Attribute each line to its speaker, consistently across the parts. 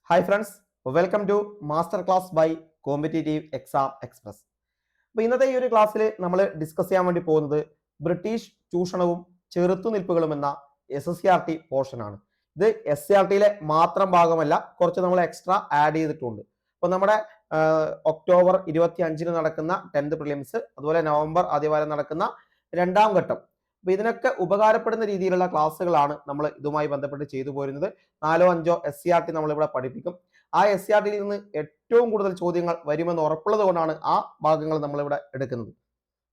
Speaker 1: Hi friends, welcome to master class by competitive exam express. അപ്പോൾ ഇന്നത്തെ ഈ ഒരു ക്ലാസ്സിൽ നമ്മൾ ഡിസ്കസ് ചെയ്യാൻ വേണ്ടി പോകുന്നത് ബ്രിട്ടീഷ് ചൂഷണവും ചെറുത്തുനിൽപ്പുകളും എന്ന SSCRT പോർഷനാണ്. ഇത് SCRTയിലെ മാത്രം ഭാഗമല്ല, കുറച്ച് നമ്മൾ എക്സ്ട്രാ ആഡ് ചെയ്തിട്ടുണ്ട്. അപ്പോൾ നമ്മുടെ ഒക്ടോബർ 25 നടക്കുന്ന 10th പ്രിലിംസ്, അതുപോലെ നവംബർ ആദ്യവാരം നടക്കുന്ന രണ്ടാം ഘട്ടം, അപ്പോൾ ഇതിനൊക്കെ ഉപകാരപ്പെടുന്ന രീതിയിലുള്ള ക്ലാസ്സുകളാണ് നമ്മൾ ഇതുമായി ബന്ധപ്പെട്ട് ചെയ്തു പോരുന്നത്. 4-5 SCRT നമ്മളിവിടെ പഠിപ്പിക്കും. ആ SCRTയിൽ നിന്ന് ഏറ്റവും കൂടുതൽ ചോദ്യങ്ങൾ വരുമെന്ന് ഉറപ്പുള്ളത് കൊണ്ടാണ് ആ ഭാഗങ്ങൾ നമ്മളിവിടെ എടുക്കുന്നത്.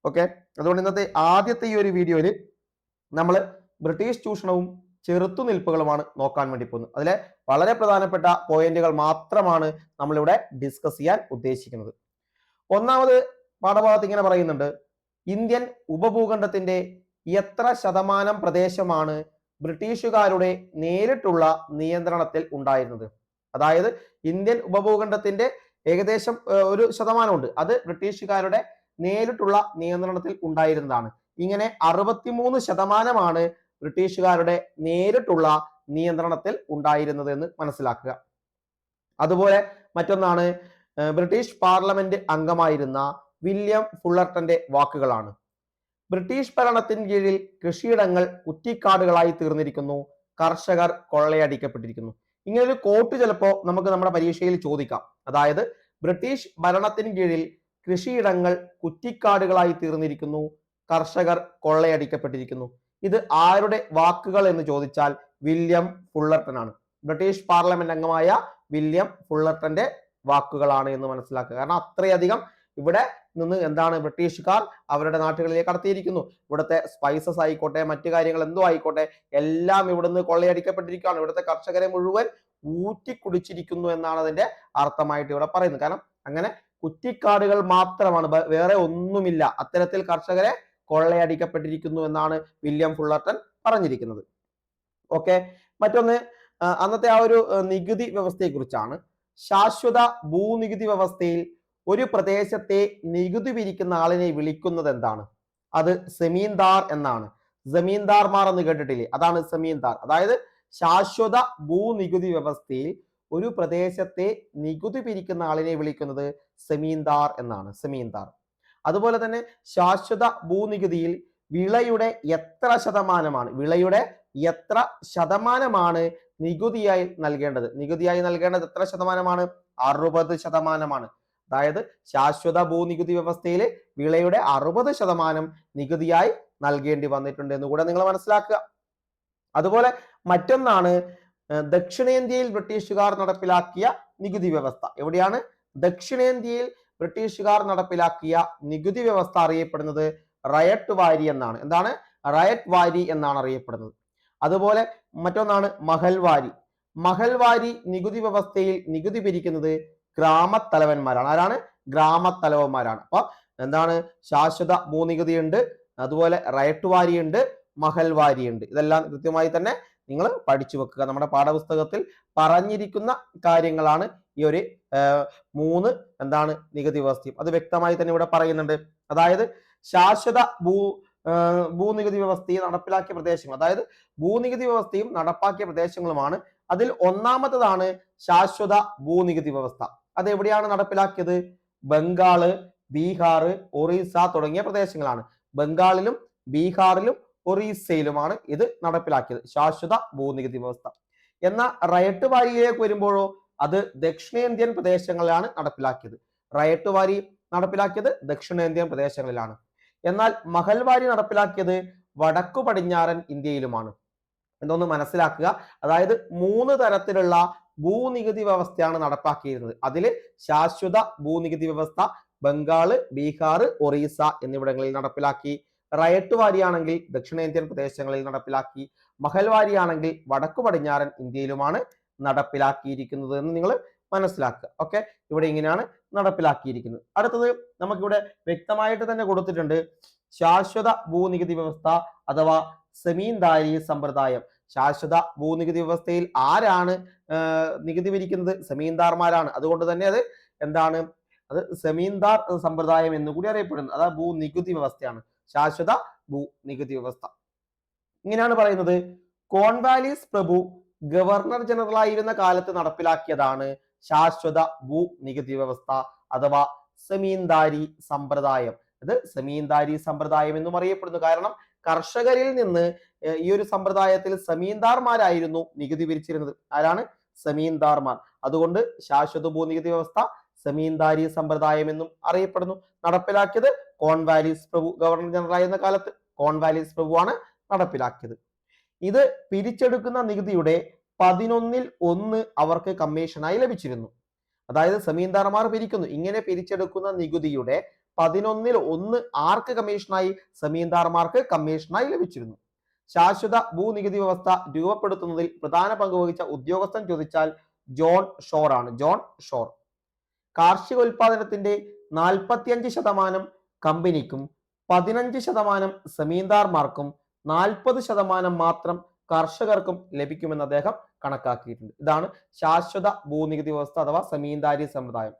Speaker 1: ഓക്കെ, അതുകൊണ്ട് ഇന്നത്തെ ആദ്യത്തെ ഈ ഒരു വീഡിയോയിൽ നമ്മൾ ബ്രിട്ടീഷ് ചൂഷണവും ചെറുത്തുനിൽപ്പുകളുമാണ് നോക്കാൻ വേണ്ടി പോകുന്നത്. അതിലെ വളരെ പ്രധാനപ്പെട്ട പോയിന്റുകൾ മാത്രമാണ് നമ്മളിവിടെ ഡിസ്കസ് ചെയ്യാൻ ഉദ്ദേശിക്കുന്നത്. ഒന്നാമത് പാഠഭാഗത്ത് ഇങ്ങനെ പറയുന്നുണ്ട്, ഇന്ത്യൻ ഉപഭൂഖണ്ഡത്തിന്റെ എത്ര ശതമാനം പ്രദേശമാണ് ബ്രിട്ടീഷുകാരുടെ നേരിട്ടുള്ള നിയന്ത്രണത്തിൽ ഉണ്ടായിരുന്നത്? അതായത് ഇന്ത്യൻ ഉപഭൂഖണ്ഡത്തിന്റെ ഏകദേശം ഒരു ശതമാനമുണ്ട്, അത് ബ്രിട്ടീഷുകാരുടെ നേരിട്ടുള്ള നിയന്ത്രണത്തിൽ ഉണ്ടായിരുന്നതാണ്. ഇങ്ങനെ 63% ബ്രിട്ടീഷുകാരുടെ നേരിട്ടുള്ള നിയന്ത്രണത്തിൽ ഉണ്ടായിരുന്നത് എന്ന് മനസ്സിലാക്കുക. അതുപോലെ മറ്റൊന്നാണ് ബ്രിട്ടീഷ് പാർലമെന്റ് അംഗമായിരുന്ന വില്യം ഫുള്ളർട്ടന്റെ വാക്കുകളാണ്. ബ്രിട്ടീഷ് ഭരണത്തിന് കീഴിൽ കൃഷിയിടങ്ങൾ കുറ്റിക്കാടുകളായി തീർന്നിരിക്കുന്നു, കർഷകർ കൊള്ളയടിക്കപ്പെട്ടിരിക്കുന്നു. ഇങ്ങനൊരു കോട്ട് ചിലപ്പോൾ നമുക്ക് നമ്മുടെ പരീക്ഷയിൽ ചോദിക്കാം. അതായത് ബ്രിട്ടീഷ് ഭരണത്തിന് കീഴിൽ കൃഷിയിടങ്ങൾ കുറ്റിക്കാടുകളായി തീർന്നിരിക്കുന്നു, കർഷകർ കൊള്ളയടിക്കപ്പെട്ടിരിക്കുന്നു. ഇത് ആരുടെ വാക്കുകൾ എന്ന് ചോദിച്ചാൽ വില്യം ഫുള്ളർട്ടൻ ആണ്. ബ്രിട്ടീഷ് പാർലമെന്റ് അംഗമായ വില്യം ഫുള്ളർട്ടന്റെ വാക്കുകളാണ് എന്ന് മനസ്സിലാക്കുക. കാരണം അത്രയധികം ഇവിടെ നിന്ന് എന്താണ് ബ്രിട്ടീഷുകാർ അവരുടെ നാട്ടുകളിലേക്ക് കടത്തിയിരിക്കുന്നു. ഇവിടുത്തെ സ്പൈസസ് ആയിക്കോട്ടെ, മറ്റു കാര്യങ്ങൾ എന്തോ ആയിക്കോട്ടെ, എല്ലാം ഇവിടുന്ന് കൊള്ളയടിക്കപ്പെട്ടിരിക്കുകയാണ്. ഇവിടുത്തെ കർഷകരെ മുഴുവൻ ഊറ്റിക്കുടിച്ചിരിക്കുന്നു എന്നാണ് അതിന്റെ അർത്ഥമായിട്ട് ഇവിടെ പറയുന്നത്. കാരണം അങ്ങനെ കുറ്റിക്കാടുകൾ മാത്രമാണ്, വേറെ ഒന്നുമില്ല. അത്തരത്തിൽ കർഷകരെ കൊള്ളയടിക്കപ്പെട്ടിരിക്കുന്നു എന്നാണ് വില്യം ഫുള്ളർട്ടൻ പറഞ്ഞിരിക്കുന്നത്. ഓക്കെ, മറ്റൊന്ന് അന്നത്തെ ആ ഒരു നികുതി വ്യവസ്ഥയെ കുറിച്ചാണ്. ശാശ്വത ഭൂനികുതി വ്യവസ്ഥയിൽ ഒരു പ്രദേശത്തെ നികുതി പിരിക്കുന്ന ആളിനെ വിളിക്കുന്നത് എന്താണ്? അത് സെമീന്ദാർ എന്നാണ്. ജമീന്ദാർമാർ എന്ന് കേട്ടിട്ടില്ലേ? അതാണ് സെമീന്ദാർ. അതായത് ശാശ്വത ഭൂനികുതി വ്യവസ്ഥയിൽ ഒരു പ്രദേശത്തെ നികുതി പിരിക്കുന്ന ആളിനെ വിളിക്കുന്നത് സെമീന്ദാർ എന്നാണ്, സെമീന്ദാർ. അതുപോലെ തന്നെ ശാശ്വത ഭൂനികുതിയിൽ വിളയുടെ എത്ര ശതമാനമാണ് നികുതിയായി നൽകേണ്ടത്? നികുതിയായി നൽകേണ്ടത് എത്ര ശതമാനമാണ്? 60%. അതായത് ശാശ്വത ഭൂനികുതി വ്യവസ്ഥയിൽ വിളയുടെ 60% നികുതിയായി നൽകേണ്ടി വന്നിട്ടുണ്ട് എന്ന് കൂടെ നിങ്ങൾ മനസ്സിലാക്കുക. അതുപോലെ മറ്റൊന്നാണ് ദക്ഷിണേന്ത്യയിൽ ബ്രിട്ടീഷുകാർ നടപ്പിലാക്കിയ നികുതി വ്യവസ്ഥ. എവിടെയാണ്? ദക്ഷിണേന്ത്യയിൽ ബ്രിട്ടീഷുകാർ നടപ്പിലാക്കിയ നികുതി വ്യവസ്ഥ അറിയപ്പെടുന്നത് റയട്ട് വാരി എന്നാണ്. എന്താണ്? റയട്ട് വാരി എന്നാണ് അറിയപ്പെടുന്നത്. അതുപോലെ മറ്റൊന്നാണ് മഹൽവാരി. മഹൽവാരി നികുതി വ്യവസ്ഥയിൽ നികുതി പിരിക്കുന്നത് ഗ്രാമത്തലവന്മാരാണ്. ആരാണ്? ഗ്രാമത്തലവന്മാരാണ്. അപ്പൊ എന്താണ്? ശാശ്വത ഭൂനികുതി ഉണ്ട്, അതുപോലെ റയട്ട് വാരി ഉണ്ട്, മഹൽവാരി ഉണ്ട്. ഇതെല്ലാം കൃത്യമായി തന്നെ നിങ്ങൾ പഠിച്ചു വെക്കുക. നമ്മുടെ പാഠപുസ്തകത്തിൽ പറഞ്ഞിരിക്കുന്ന കാര്യങ്ങളാണ് ഈ ഒരു 3 എന്താണ് നികുതി വ്യവസ്ഥയും. അത് വ്യക്തമായി തന്നെ ഇവിടെ പറയുന്നുണ്ട്. അതായത് ശാശ്വത ഭൂനികുതി വ്യവസ്ഥയെ നടപ്പിലാക്കിയ പ്രദേശങ്ങൾ, അതായത് ഭൂനികുതി വ്യവസ്ഥയും നടപ്പാക്കിയ പ്രദേശങ്ങളുമാണ്. അതിൽ ഒന്നാമത്തതാണ് ശാശ്വത ഭൂനികുതി വ്യവസ്ഥ. അത് എവിടെയാണ് നടപ്പിലാക്കിയത്? ബംഗാള്, ബീഹാർ, ഒറീസ തുടങ്ങിയ പ്രദേശങ്ങളാണ്. ബംഗാളിലും ബീഹാറിലും ഒറീസയിലുമാണ് ഇത് നടപ്പിലാക്കിയത്, ശാശ്വത ഭൂനികുതി വ്യവസ്ഥ. എന്നാൽ റയട്ട് വാരിയിലേക്ക് വരുമ്പോഴോ അത് ദക്ഷിണേന്ത്യൻ പ്രദേശങ്ങളിലാണ് നടപ്പിലാക്കിയത്. റയട്ട് വാരി നടപ്പിലാക്കിയത് ദക്ഷിണേന്ത്യൻ പ്രദേശങ്ങളിലാണ്. എന്നാൽ മഹൽവാരി നടപ്പിലാക്കിയത് വടക്കു പടിഞ്ഞാറൻ ഇന്ത്യയിലുമാണ്. എന്നൊന്ന് മനസ്സിലാക്കുക. അതായത് 3 തരത്തിലുള്ള ഭൂനികുതി വ്യവസ്ഥയാണ് നടപ്പാക്കിയിരുന്നത്. അതിൽ ശാശ്വത ഭൂനികുതി വ്യവസ്ഥ ബംഗാള്, ബീഹാർ, ഒറീസ എന്നിവിടങ്ങളിൽ നടപ്പിലാക്കി. റയട്ട് വാരിയാണെങ്കിൽ ദക്ഷിണേന്ത്യൻ പ്രദേശങ്ങളിൽ നടപ്പിലാക്കി. മഹൽവാരിയാണെങ്കിൽ വടക്കു പടിഞ്ഞാറൻ ഇന്ത്യയിലുമാണ് നടപ്പിലാക്കിയിരിക്കുന്നത് എന്ന് നിങ്ങൾ മനസ്സിലാക്കുക. ഓക്കെ, ഇവിടെ ഇങ്ങനെയാണ് നടപ്പിലാക്കിയിരിക്കുന്നത്. അടുത്തത് നമുക്കിവിടെ വ്യക്തമായിട്ട് തന്നെ കൊടുത്തിട്ടുണ്ട്, ശാശ്വത ഭൂനികുതി വ്യവസ്ഥ അഥവാ സെമീന്ദാരി സമ്പ്രദായം. ശാശ്വത ഭൂനികുതി വ്യവസ്ഥയിൽ ആരാണ് നികുതി പിരിക്കുന്നത്? സെമീന്ദാർമാരാണ്. അതുകൊണ്ട് തന്നെ അത് എന്താണ്? അത് സെമീന്ദാർ സമ്പ്രദായം എന്നുകൂടി അറിയപ്പെടുന്നത്. അതായത് ഭൂനികുതി വ്യവസ്ഥയാണ്, ശാശ്വത ഭൂനികുതി വ്യവസ്ഥ. ഇങ്ങനെയാണ് പറയുന്നത്, കോൺവാലിസ് പ്രഭു ഗവർണർ ജനറൽ ആയിരുന്ന കാലത്ത് നടപ്പിലാക്കിയതാണ് ശാശ്വത ഭൂനികുതി വ്യവസ്ഥ അഥവാ സെമീന്ദാരി സമ്പ്രദായം. ഇത് സെമീന്ദാരി സമ്പ്രദായം എന്നും അറിയപ്പെടുന്നു. കാരണം കർഷകരിൽ നിന്ന് ഈ ഒരു സമ്പ്രദായത്തിൽ സെമീന്ദാർമാരായിരുന്നു നികുതി പിരിച്ചിരുന്നത്. ആരാണ്? സെമീന്ദാർമാർ. അതുകൊണ്ട് ശാശ്വത ഭൂനികുതി വ്യവസ്ഥ സെമീന്ദാരി സമ്പ്രദായം എന്നും അറിയപ്പെടുന്നു. നടപ്പിലാക്കിയത് കോൺവാലിസ് പ്രഭു, ഗവർണർ ജനറൽ ആയിരുന്ന കാലത്ത് കോൺവാലിസ് പ്രഭുവാണ് നടപ്പിലാക്കിയത്. ഇത് പിരിച്ചെടുക്കുന്ന നികുതിയുടെ 1/11 അവർക്ക് കമ്മീഷനായി ലഭിച്ചിരുന്നു. അതായത് സെമീന്ദാർമാർ പിരിക്കുന്നു. ഇങ്ങനെ പിരിച്ചെടുക്കുന്ന നികുതിയുടെ 1/11 ആർക്ക് കമ്മീഷനായി? സെമീന്ദാർമാർക്ക് കമ്മീഷനായി ലഭിച്ചിരുന്നു. ശാശ്വത ഭൂനികുതി വ്യവസ്ഥ രൂപപ്പെടുത്തുന്നതിൽ പ്രധാന പങ്ക് വഹിച്ച ഉദ്യോഗസ്ഥൻ ചോദിച്ചാൽ ജോൺ ഷോർ ആണ്. John Shore. കാർഷിക ഉൽപാദനത്തിന്റെ 45% കമ്പനിക്കും 15% സെമീന്ദാർമാർക്കും 40% മാത്രം കർഷകർക്കും ലഭിക്കുമെന്ന് അദ്ദേഹം കണക്കാക്കിയിട്ടുണ്ട്. ഇതാണ് ശാശ്വത ഭൂനികുതി വ്യവസ്ഥ അഥവാ സെമീന്ദാരി സമ്പ്രദായം.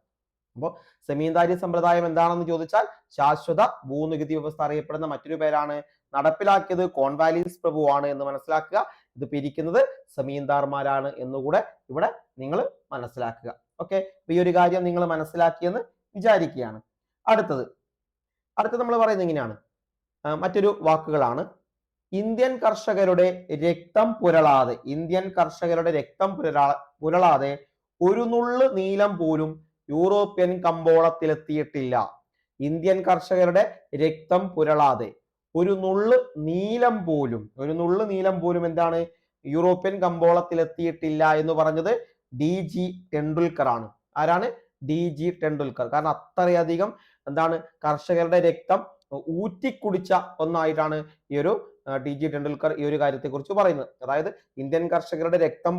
Speaker 1: അപ്പോൾ സെമീന്ദാരി സമ്പ്രദായം എന്താണെന്ന് ചോദിച്ചാൽ ശാശ്വത ഭൂനികുതി വ്യവസ്ഥ അറിയപ്പെടുന്ന മറ്റൊരു പേരാണ്. നടപ്പിലാക്കിയത് കോൺവാലിസ് പ്രഭുവാണ് എന്ന് മനസ്സിലാക്കുക. ഇത് പിരിക്കുന്നത് സെമീന്ദാർമാരാണ് എന്നുകൂടെ ഇവിടെ നിങ്ങൾ മനസ്സിലാക്കുക. ഓക്കെ, ഈ ഒരു കാര്യം നിങ്ങൾ മനസ്സിലാക്കിയെന്ന് വിചാരിക്കുകയാണ്. അടുത്തത് നമ്മൾ പറയുന്നത് ഇങ്ങനെയാണ്. മറ്റൊരു വാക്കുകളാണ്. ഇന്ത്യൻ കർഷകരുടെ രക്തം പുരളാതെ, ഇന്ത്യൻ കർഷകരുടെ രക്തം പുരളാതെ ഒരു നുള്ള് നീലം പോലും യൂറോപ്യൻ കമ്പോളത്തിലെത്തിയിട്ടില്ല. ഇന്ത്യൻ കർഷകരുടെ രക്തം പുരളാതെ ഒരു നുള്ള് നീലം പോലും എന്താണ്? യൂറോപ്യൻ കമ്പോളത്തിലെത്തിയിട്ടില്ല എന്ന് പറഞ്ഞത് DG ടെണ്ടുൽക്കർ ആണ്. ആരാണ്? DG ടെണ്ടുൽക്കർ. കാരണം അത്രയധികം എന്താണ് കർഷകരുടെ രക്തം ഊറ്റിക്കുടിച്ച ഒന്നായിട്ടാണ് ഈ ഒരു DG ടെണ്ടുൽക്കർ ഈ ഒരു കാര്യത്തെ കുറിച്ച് പറയുന്നത്. അതായത് ഇന്ത്യൻ കർഷകരുടെ രക്തം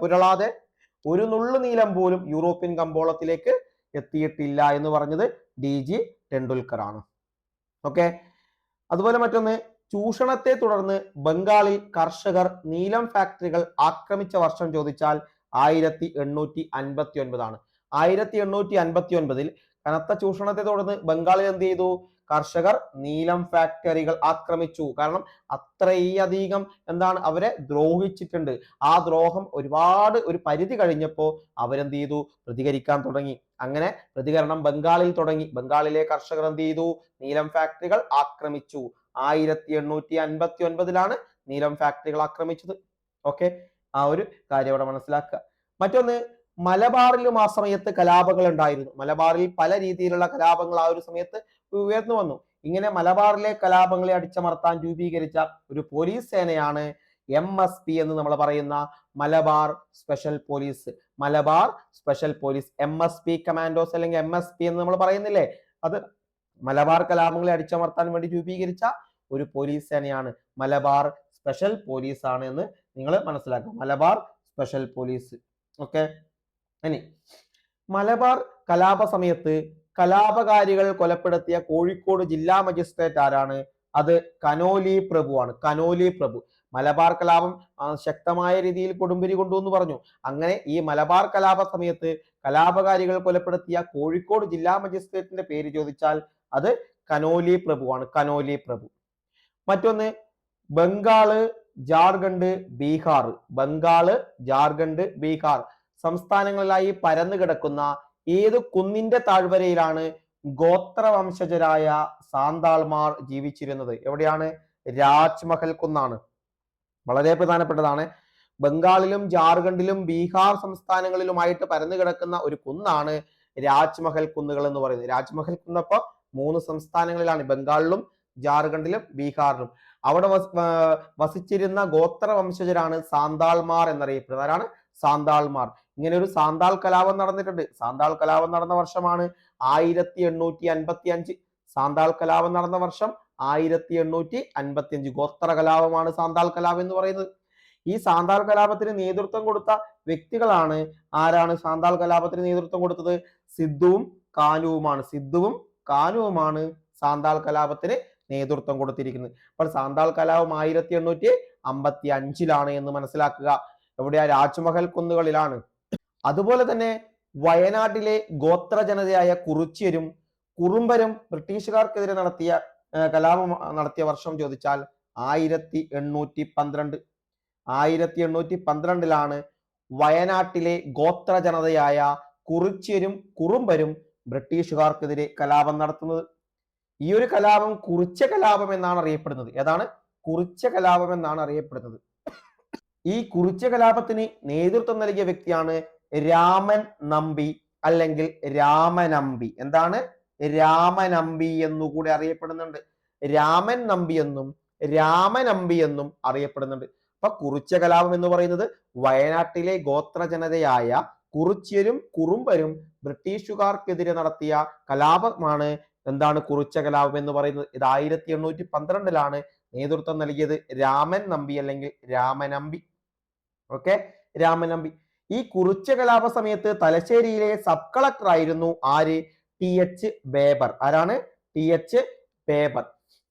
Speaker 1: പുരളാതെ ഒരു നുള്ളു നീലം പോലും യൂറോപ്യൻ കമ്പോളത്തിലേക്ക് എത്തിയിട്ടില്ല എന്ന് പറഞ്ഞത് DG ടെണ്ടുൽക്കർ ആണ്. ഓക്കെ, അതുപോലെ മറ്റൊന്ന്, ചൂഷണത്തെ തുടർന്ന് ബംഗാളിൽ കർഷകർ നീലം ഫാക്ടറികൾ ആക്രമിച്ച വർഷം ചോദിച്ചാൽ 1859 ആണ്. 1859 കനത്ത ചൂഷണത്തെ തുടർന്ന് ബംഗാളിൽ എന്ത് ചെയ്തു? കർഷകർ നീലം ഫാക്ടറികൾ ആക്രമിച്ചു. കാരണം അത്രയധികം എന്താണ് അവരെ ദ്രോഹിച്ചിട്ടുണ്ട്. ആ ദ്രോഹം ഒരു പരിധി കഴിഞ്ഞപ്പോൾ അവരെന്ത് ചെയ്തു? പ്രതികരിക്കാൻ തുടങ്ങി. അങ്ങനെ പ്രതികരണം ബംഗാളിൽ തുടങ്ങി. ബംഗാളിലെ കർഷകർ എന്ത് ചെയ്തു? നീലം ഫാക്ടറികൾ ആക്രമിച്ചു. 1859 നീലം ഫാക്ടറികൾ ആക്രമിച്ചത്. ഓക്കെ, ആ ഒരു കാര്യം അവിടെ മനസ്സിലാക്കുക. മറ്റൊന്ന്, മലബാറിലും ആ സമയത്ത് കലാപങ്ങൾ ഉണ്ടായിരുന്നു. മലബാറിൽ പല രീതിയിലുള്ള കലാപങ്ങൾ ആ ഒരു സമയത്ത് ഉയർന്നു വന്നു. ഇങ്ങനെ മലബാറിലെ കലാപങ്ങളെ അടിച്ചമർത്താൻ രൂപീകരിച്ച ഒരു പോലീസ് സേനയാണ് MSP എന്ന് നമ്മൾ പറയുന്ന Malabar special police. Malabar special police, MSP commandos അല്ലെങ്കിൽ MSP എന്ന് നമ്മൾ പറയുന്നില്ലേ, അത് മലബാർ കലാപങ്ങളെ അടിച്ചമർത്താൻ വേണ്ടി രൂപീകരിച്ച ഒരു പോലീസ് സേനയാണ്. മലബാർ സ്പെഷ്യൽ പോലീസ് ആണ് എന്ന് നിങ്ങൾ മനസ്സിലാക്കുക. Malabar special police. ഓക്കെ, ഇനി മലബാർ കലാപ സമയത്ത് കലാപകാരികൾ കൊലപ്പെടുത്തിയ കോഴിക്കോട് ജില്ലാ മജിസ്ട്രേറ്റ് ആരാണ്? അത് കനോലി പ്രഭുവാണ്. കനോലി പ്രഭു. മലബാർ കലാപം ശക്തമായ രീതിയിൽ കൊടുമ്പിരി കൊണ്ടു എന്ന് പറഞ്ഞു. അങ്ങനെ ഈ മലബാർ കലാപ സമയത്ത് കലാപകാരികൾ കൊലപ്പെടുത്തിയ കോഴിക്കോട് ജില്ലാ മജിസ്ട്രേറ്റിന്റെ പേര് ചോദിച്ചാൽ അത് കനോലി പ്രഭുവാണ്. കനോലി പ്രഭു. മറ്റൊന്ന്, ബംഗാള്, ജാർഖണ്ഡ്, ബീഹാർ. ബംഗാള്, ജാർഖണ്ഡ്, ബീഹാർ സംസ്ഥാനങ്ങളിലായി പരന്നു കിടക്കുന്ന ഏത് കുന്നിന്റെ താഴ്വരയിലാണ് ഗോത്രവംശജരായ സാന്താൾമാർ ജീവിച്ചിരുന്നത്? എവിടെയാണ്? രാജ്മഹൽ കുന്നാണ്. വളരെ പ്രധാനപ്പെട്ടതാണ്. ബംഗാളിലും ജാർഖണ്ഡിലും ബീഹാർ സംസ്ഥാനങ്ങളിലുമായിട്ട് പരന്നു കിടക്കുന്ന ഒരു കുന്നാണ് രാജ്മഹൽ കുന്നുകൾ എന്ന് പറയുന്നത്. രാജ്മഹൽ കുന്നപ്പോ 3 സംസ്ഥാനങ്ങളിലാണ്, ബംഗാളിലും ജാർഖണ്ഡിലും ബീഹാറിലും. അവിടെ വസിച്ചിരുന്ന ഗോത്രവംശജരാണ് സാന്താൾമാർ എന്നറിയപ്പെടുന്നത്. ആരാണ്? സാന്താൾമാർ. ഇങ്ങനെ ഒരു സാന്താൾ കലാപം നടന്നിട്ടുണ്ട്. സാന്താൾ കലാപം നടന്ന വർഷമാണ് 1855. സാന്താൾ കലാപം നടന്ന വർഷം 1855. ഗോത്ര കലാപമാണ് സാന്താൾ കലാപം എന്ന് പറയുന്നത്. ഈ സാന്താൾ കലാപത്തിന് നേതൃത്വം കൊടുത്ത വ്യക്തികളാണ് ആരാണ്? സാന്താൾ കലാപത്തിന് നേതൃത്വം കൊടുത്തത് സിദ്ധുവും കാനുവുമാണ്. സിദ്ധുവും കാനുവുമാണ് സാന്താൾ കലാപത്തിന് നേതൃത്വം കൊടുത്തിരിക്കുന്നത്. അപ്പോൾ സാന്താൾ കലാപം 1855 എന്ന് മനസ്സിലാക്കുക. എവിടെയാ? രാജ്മഹൽ കുന്നുകളിലാണ്. അതുപോലെ തന്നെ വയനാട്ടിലെ ഗോത്ര ജനതയായ കുറിച്യരും കുറുമ്പരും ബ്രിട്ടീഷുകാർക്കെതിരെ കലാപം നടത്തിയ വർഷം ചോദിച്ചാൽ 1812. 1812 വയനാട്ടിലെ ഗോത്ര ജനതയായ കുറിച്യരും കുറുമ്പരും ബ്രിട്ടീഷുകാർക്കെതിരെ കലാപം നടത്തുന്നത്. ഈ ഒരു കലാപം കുറിച്യ കലാപം എന്നാണ് അറിയപ്പെടുന്നത്. ഏതാണ്? കുറിച്യ കലാപം എന്നാണ് അറിയപ്പെടുന്നത്. ഈ കുറിച്യ കലാപത്തിന് നേതൃത്വം നൽകിയ വ്യക്തിയാണ് രാമൻ നമ്പി അല്ലെങ്കിൽ രാമനമ്പി. എന്താണ്? രാമനമ്പി എന്നുകൂടി അറിയപ്പെടുന്നുണ്ട്. രാമൻ നമ്പി എന്നും രാമനമ്പി എന്നും അറിയപ്പെടുന്നുണ്ട്. അപ്പൊ കുറിച്യ കലാപം എന്ന് പറയുന്നത് വയനാട്ടിലെ ഗോത്ര ജനതയായ കുറിച്യരും കുറുമ്പരും ബ്രിട്ടീഷുകാർക്കെതിരെ നടത്തിയ കലാപമാണ് എന്താണ് കുറിച്യ കലാപം എന്ന് പറയുന്നത്. ഇത് 1812 നേതൃത്വം നൽകിയത് രാമൻ നമ്പി അല്ലെങ്കിൽ രാമനമ്പി. ഓക്കെ, രാമനമ്പി. ഈ കുറിച്യ കലാപ സമയത്ത് തലശ്ശേരിയിലെ സബ് കളക്ടർ ആയിരുന്നു ആര്? TH ബേബർ. ആരാണ്? TH ബേബർ.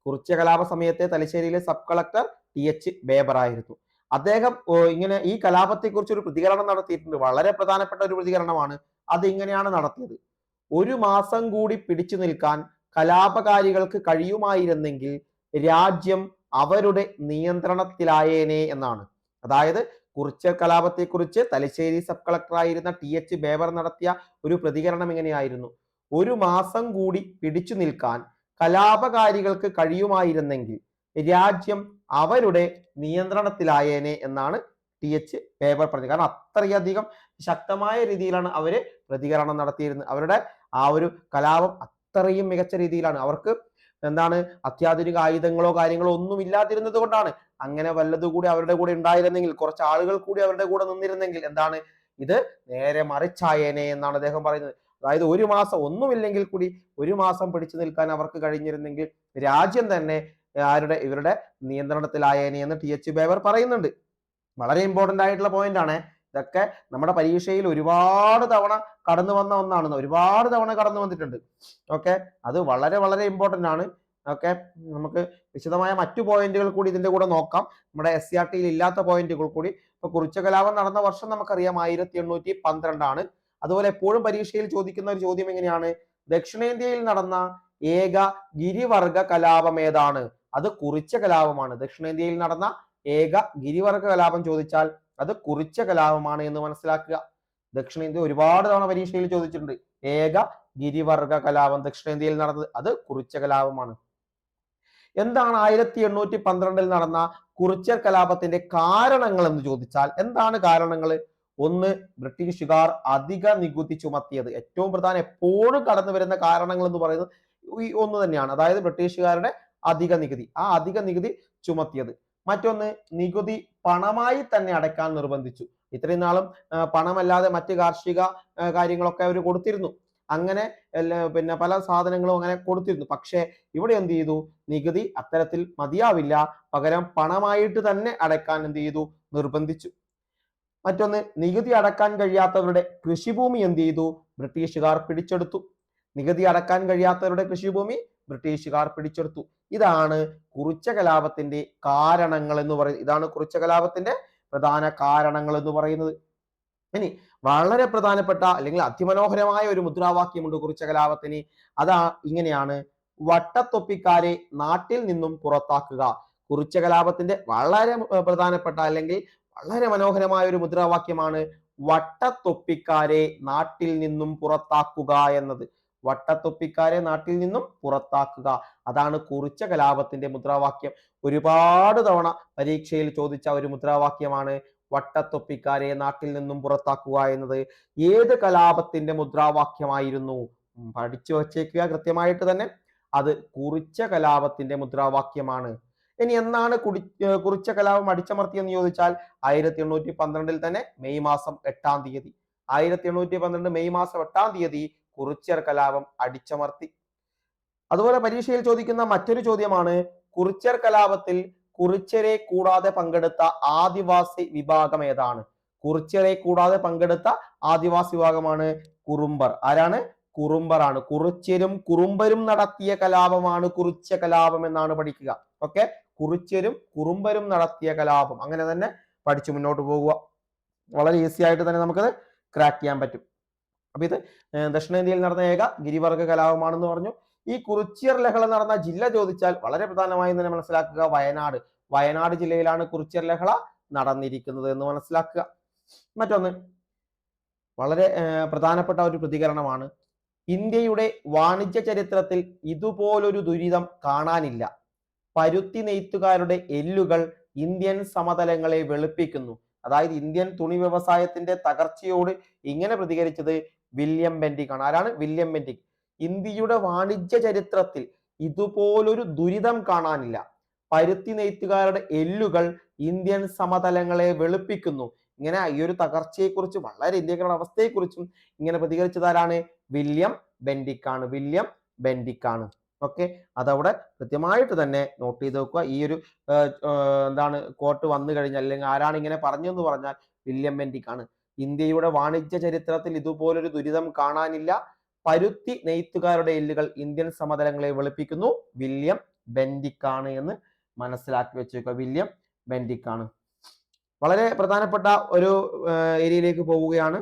Speaker 1: കുറിച്യ കലാപ സമയത്ത് തലശ്ശേരിയിലെ സബ് കളക്ടർ TH ബേബർ ആയിരുന്നു. അദ്ദേഹം ഇങ്ങനെ ഈ കലാപത്തെ കുറിച്ച് ഒരു പ്രതികരണം നടത്തിയിട്ടുണ്ട്. വളരെ പ്രധാനപ്പെട്ട ഒരു പ്രതികരണമാണ്. അത് ഇങ്ങനെയാണ് നടത്തിയത്: ഒരു മാസം കൂടി പിടിച്ചു നിൽക്കാൻ കലാപകാരികൾക്ക് കഴിയുമായിരുന്നെങ്കിൽ രാജ്യം അവരുടെ നിയന്ത്രണത്തിലായേനെ എന്നാണ്. അതായത് കുറിച്യ കലാപത്തെ കുറിച്ച് തലശ്ശേരി സബ് കളക്ടർ ആയിരുന്ന TH ബേബർ നടത്തിയ ഒരു പ്രതികരണം ഇങ്ങനെയായിരുന്നു: ഒരു മാസം കൂടി പിടിച്ചു നിൽക്കാൻ കലാപകാരികൾക്ക് കഴിയുമായിരുന്നെങ്കിൽ രാജ്യം അവരുടെ നിയന്ത്രണത്തിലായേനെ എന്നാണ് TH ബേബർ പറഞ്ഞത്. കാരണം അത്രയധികം ശക്തമായ രീതിയിലാണ് അവര് പ്രതികരണം നടത്തിയിരുന്നത്. അവരുടെ ആ ഒരു കലാപം അത്രയും മികച്ച രീതിയിലാണ്. അവർക്ക് എന്താണ് അത്യാധുനിക ആയുധങ്ങളോ കാര്യങ്ങളോ ഒന്നും ഇല്ലാതിരുന്നത് കൊണ്ടാണ്. അങ്ങനെ വല്ലതുകൂടി അവരുടെ കൂടെ ഉണ്ടായിരുന്നെങ്കിൽ, കുറച്ച് ആളുകൾ കൂടി അവരുടെ കൂടെ നിന്നിരുന്നെങ്കിൽ എന്താണ് ഇത് നേരെ മറിച്ചായേനെ എന്നാണ് അദ്ദേഹം പറയുന്നത്. അതായത് ഒരു മാസം ഒന്നുമില്ലെങ്കിൽ കൂടി ഒരു മാസം പിടിച്ചു നിൽക്കാൻ അവർക്ക് കഴിഞ്ഞിരുന്നെങ്കിൽ രാജ്യം തന്നെ ഇവരുടെ നിയന്ത്രണത്തിലായേനെ എന്ന് TH ബേബർ പറയുന്നുണ്ട്. വളരെ ഇമ്പോർട്ടന്റ് ആയിട്ടുള്ള പോയിന്റ് ആണ്. ഇതൊക്കെ നമ്മുടെ പരീക്ഷയിൽ ഒരുപാട് തവണ കടന്നു വന്ന ഒന്നാണ്. ഒരുപാട് തവണ കടന്നു വന്നിട്ടുണ്ട്. ഓക്കെ, അത് വളരെ വളരെ ഇമ്പോർട്ടന്റ് ആണ്. ഓക്കെ, നമുക്ക് വിശദമായ മറ്റു പോയിന്റുകൾ കൂടി ഇതിന്റെ കൂടെ നോക്കാം. നമ്മുടെ SCRT ഇല്ലാത്ത പോയിന്റുകൾ കൂടി. ഇപ്പൊ കുറിച്യ കലാപം നടന്ന വർഷം നമുക്കറിയാം 1812 അതുപോലെ എപ്പോഴും പരീക്ഷയിൽ ചോദിക്കുന്ന ഒരു ചോദ്യം എങ്ങനെയാണ്? ദക്ഷിണേന്ത്യയിൽ നടന്ന ഏക ഗിരിവർഗ കലാപം ഏതാണ്? അത് കുറിച്യ കലാപമാണ്. ദക്ഷിണേന്ത്യയിൽ നടന്ന ഏക ഗിരിവർഗ കലാപം ചോദിച്ചാൽ അത് കുറിച്യ കലാപമാണ് എന്ന് മനസ്സിലാക്കുക. ദക്ഷിണേന്ത്യ ഒരുപാട് തവണ പരീക്ഷയിൽ ചോദിച്ചിട്ടുണ്ട്. ഏക ഗിരിവർഗ കലാപം ദക്ഷിണേന്ത്യയിൽ നടന്നത് അത് കുറിച്യ കലാപമാണ്. എന്താണ് 1812 നടന്ന കുറിച്യർ കലാപത്തിന്റെ കാരണങ്ങൾ എന്ന് ചോദിച്ചാൽ എന്താണ് കാരണങ്ങൾ? ഒന്ന്, ബ്രിട്ടീഷുകാർ അധിക നികുതി ചുമത്തിയത്. ഏറ്റവും പ്രധാനം എപ്പോഴും കടന്നു വരുന്ന കാരണങ്ങൾ എന്ന് പറയുന്നത് ഈ ഒന്ന് തന്നെയാണ്. അതായത് ബ്രിട്ടീഷുകാരുടെ അധിക നികുതി, ആ അധിക നികുതി ചുമത്തിയത്. മറ്റൊന്ന്, നികുതി പണമായി തന്നെ അടയ്ക്കാൻ നിർബന്ധിച്ചു. ഇത്രയും നാളും പണമല്ലാതെ മറ്റ് കാർഷിക കാര്യങ്ങളൊക്കെ അവർ കൊടുത്തിരുന്നു. അങ്ങനെ പിന്നെ പല സാധനങ്ങളും അങ്ങനെ കൊടുത്തിരുന്നു. പക്ഷേ ഇവിടെ എന്ത് ചെയ്തു? നികുതി അത്തരത്തിൽ മതിയാവില്ല, പകരം പണമായിട്ട് തന്നെ അടയ്ക്കാൻ എന്ത് ചെയ്തു? നിർബന്ധിച്ചു. മറ്റൊന്ന്, നികുതി അടക്കാൻ കഴിയാത്തവരുടെ കൃഷിഭൂമി എന്ത് ചെയ്തു? ബ്രിട്ടീഷുകാർ പിടിച്ചെടുത്തു. നികുതി അടക്കാൻ കഴിയാത്തവരുടെ കൃഷിഭൂമി ബ്രിട്ടീഷുകാർ പിടിച്ചെടുത്തു. ഇതാണ് കുറിച്യ കലാപത്തിന്റെ കാരണങ്ങൾ എന്ന് പറയുന്നത്. ഇതാണ് കുറിച്യ കലാപത്തിന്റെ പ്രധാന കാരണങ്ങൾ എന്ന് പറയുന്നത്. ഇനി വളരെ പ്രധാനപ്പെട്ട അല്ലെങ്കിൽ അതിമനോഹരമായ ഒരു മുദ്രാവാക്യമുണ്ട് കുറിച്യ കലാപത്തിന്. അതാ ഇങ്ങനെയാണ്: വട്ടത്തൊപ്പിക്കാരെ നാട്ടിൽ നിന്നും പുറത്താക്കുക. കുറിച്യ കലാപത്തിന്റെ വളരെ പ്രധാനപ്പെട്ട അല്ലെങ്കിൽ വളരെ മനോഹരമായ ഒരു മുദ്രാവാക്യമാണ് വട്ടത്തൊപ്പിക്കാരെ നാട്ടിൽ നിന്നും പുറത്താക്കുക എന്നത്. വട്ടത്തൊപ്പിക്കാരെ നാട്ടിൽ നിന്നും പുറത്താക്കുക, അതാണ് കുറിച്യ കലാപത്തിന്റെ മുദ്രാവാക്യം. ഒരുപാട് തവണ പരീക്ഷയിൽ ചോദിച്ച ഒരു മുദ്രാവാക്യമാണ് വട്ടത്തൊപ്പിക്കാരെ നാട്ടിൽ നിന്നും പുറത്താക്കുക എന്നത്. ഏത് കലാപത്തിന്റെ മുദ്രാവാക്യമായിരുന്നു? പഠിച്ചു വച്ചേക്കുക കൃത്യമായിട്ട് തന്നെ. അത് കുറിച്യ കലാപത്തിന്റെ മുദ്രാവാക്യമാണ്. ഇനി എന്നാണ് കുറിച്യ കലാപം അടിച്ചമർത്തിയെന്ന് ചോദിച്ചാൽ 1812 തന്നെ മെയ് മാസം 8-ാം തീയതി. 1812 മെയ് മാസം 8-ാം തീയതി കുറിച്യർ കലാപം അടിച്ചമർത്തി. അതുപോലെ പരീക്ഷയിൽ ചോദിക്കുന്ന മറ്റൊരു ചോദ്യമാണ്: കുറിച്യർ കലാപത്തിൽ കുറിച്യരെ കൂടാതെ പങ്കെടുത്ത ആദിവാസി വിഭാഗം ഏതാണ്? കുറിച്യരെ കൂടാതെ പങ്കെടുത്ത ആദിവാസി വിഭാഗമാണ് കുറുമ്പർ. ആരാണ്? കുറുമ്പർ ആണ്. കുറിച്യരും കുറുമ്പരും നടത്തിയ കലാപമാണ് കുറിച്യ കലാപം എന്നാണ് പഠിക്കുക. ഓക്കെ, കുറിച്യരും കുറുമ്പരും നടത്തിയ കലാപം. അങ്ങനെ തന്നെ പഠിച്ചു മുന്നോട്ട് പോകുക. വളരെ ഈസി ആയിട്ട് തന്നെ നമുക്കത് ക്രാക്ക് ചെയ്യാൻ പറ്റും. അപ്പൊ ഇത് ദക്ഷിണേന്ത്യയിൽ നടന്ന ഏക ഗിരിവർഗ കലാപമാണെന്ന് പറഞ്ഞു. ഈ കുറിച്യർ ലഹള നടന്ന ജില്ല ചോദിച്ചാൽ വളരെ പ്രധാനമായും തന്നെ മനസ്സിലാക്കുക വയനാട്. വയനാട് ജില്ലയിലാണ് കുറിച്യർ ലഹള നടന്നിരിക്കുന്നത് എന്ന് മനസ്സിലാക്കുക. മറ്റൊന്ന് വളരെ പ്രധാനപ്പെട്ട ഒരു പ്രതികരണമാണ്. ഇന്ത്യയുടെ വാണിജ്യ ചരിത്രത്തിൽ ഇതുപോലൊരു ദുരിതം കാണാനില്ല. പരുത്തി നെയ്ത്തുകാരുടെ എല്ലുകൾ ഇന്ത്യൻ സമതലങ്ങളെ വെളുപ്പിക്കുന്നു. അതായത് ഇന്ത്യൻ തുണി വ്യവസായത്തിന്റെ തകർച്ചയോട് ഇങ്ങനെ പ്രതികരിച്ചത് വില്യം ബെന്റിക് ആണ്. ആരാണ്? William Bentinck. ഇന്ത്യയുടെ വാണിജ്യ ചരിത്രത്തിൽ ഇതുപോലൊരു ദുരിതം കാണാനില്ല. പരുത്തി നെയ്ത്തുകാരുടെ എല്ലുകൾ ഇന്ത്യൻ സമതലങ്ങളെ വെളുപ്പിക്കുന്നു. ഇങ്ങനെ ഈ ഒരു തകർച്ചയെക്കുറിച്ച്, വളരെ ഇന്ത്യയുടെ അവസ്ഥയെക്കുറിച്ചും ഇങ്ങനെ പ്രതികരിച്ചതാരാണ്? വില്യം ബെന്റിക് ആണ്. വില്യം ബെന്റിക് ആണ്. ഓക്കെ, അതവിടെ കൃത്യമായിട്ട് തന്നെ നോട്ട് ചെയ്ത് വെക്കുക. ഈ ഒരു എന്താണ് കോട്ട് വന്നു കഴിഞ്ഞാൽ, അല്ലെങ്കിൽ ആരാണ് ഇങ്ങനെ പറഞ്ഞെന്ന് പറഞ്ഞാൽ വില്യം ബെന്റിക് ആണ്. ഇന്ത്യയുടെ വാണിജ്യ ചരിത്രത്തിൽ ഇതുപോലൊരു ദുരിതം കാണാനില്ല. പരുത്തി നെയ്ത്തുകാരുടെ എല്ലുകൾ ഇന്ത്യൻ സമതലങ്ങളെ വെളുപ്പിക്കുന്നു. വില്യം ബെന്റിക് ആണ് എന്ന് മനസ്സിലാക്കി വെച്ചേക്കുക. വില്യം ബെന്റിക് ആണ്. വളരെ പ്രധാനപ്പെട്ട ഒരു ഏരിയയിലേക്ക് പോവുകയാണ്.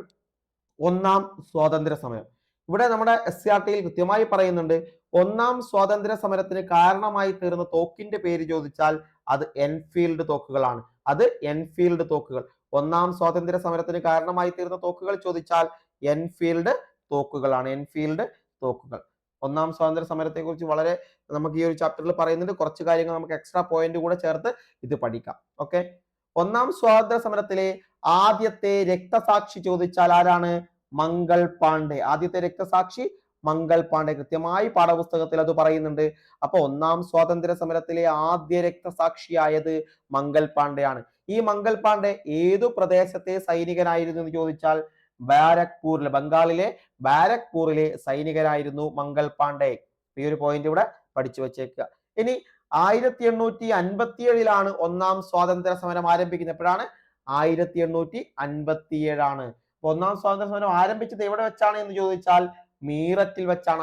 Speaker 1: ഒന്നാം സ്വാതന്ത്ര്യ സമരം. ഇവിടെ നമ്മുടെ SCRT കൃത്യമായി പറയുന്നുണ്ട്, ഒന്നാം സ്വാതന്ത്ര്യ സമരത്തിന് കാരണമായി തീർന്ന തോക്കിന്റെ പേര് ചോദിച്ചാൽ അത് എൻഫീൽഡ് തോക്കുകളാണ്. അത് എൻഫീൽഡ് തോക്കുകൾ. ഒന്നാം സ്വാതന്ത്ര്യ സമരത്തിന് കാരണമായി തീർന്ന തോക്കുകൾ ചോദിച്ചാൽ എൻഫീൽഡ് തോക്കുകളാണ്. എൻഫീൽഡ് തോക്കുകൾ. ഒന്നാം സ്വാതന്ത്ര്യ സമരത്തെ കുറിച്ച് വളരെ നമുക്ക് ഈ ഒരു ചാപ്റ്ററിൽ പറയുന്നുണ്ട്. കുറച്ച് കാര്യങ്ങൾ നമുക്ക് എക്സ്ട്രാ പോയിന്റ് കൂടെ ചേർത്ത് ഇത് പഠിക്കാം. ഓക്കെ, ഒന്നാം സ്വാതന്ത്ര്യ സമരത്തിലെ ആദ്യത്തെ രക്തസാക്ഷി ചോദിച്ചാൽ ആരാണ്? മംഗൾ പാണ്ഡെ. ആദ്യത്തെ രക്തസാക്ഷി മംഗൾ പാണ്ഡെ. കൃത്യമായി പാഠപുസ്തകത്തിൽ അത് പറയുന്നുണ്ട്. അപ്പൊ ഒന്നാം സ്വാതന്ത്ര്യ സമരത്തിലെ ആദ്യ രക്തസാക്ഷിയായത് മംഗൾ പാണ്ഡെയാണ്. ഈ മംഗൾ പാണ്ഡെ ഏതു പ്രദേശത്തെ സൈനികനായിരുന്നു എന്ന് ചോദിച്ചാൽ ബാരക്പൂരിലെ, ബംഗാളിലെ ബാരക്പൂരിലെ സൈനികനായിരുന്നു മംഗൾ പാണ്ഡെ. ഈ ഒരു പോയിന്റ് ഇവിടെ പഠിച്ചു വെച്ചേക്കുക. ഇനി 1857 ഒന്നാം സ്വാതന്ത്ര്യ സമരം ആരംഭിക്കുന്നത്. എപ്പോഴാണ്? 1857. ഒന്നാം സ്വാതന്ത്ര്യ സമരം ആരംഭിച്ചത് എവിടെ വെച്ചാണ് എന്ന് ചോദിച്ചാൽ മീററ്റിൽ വെച്ചാണ്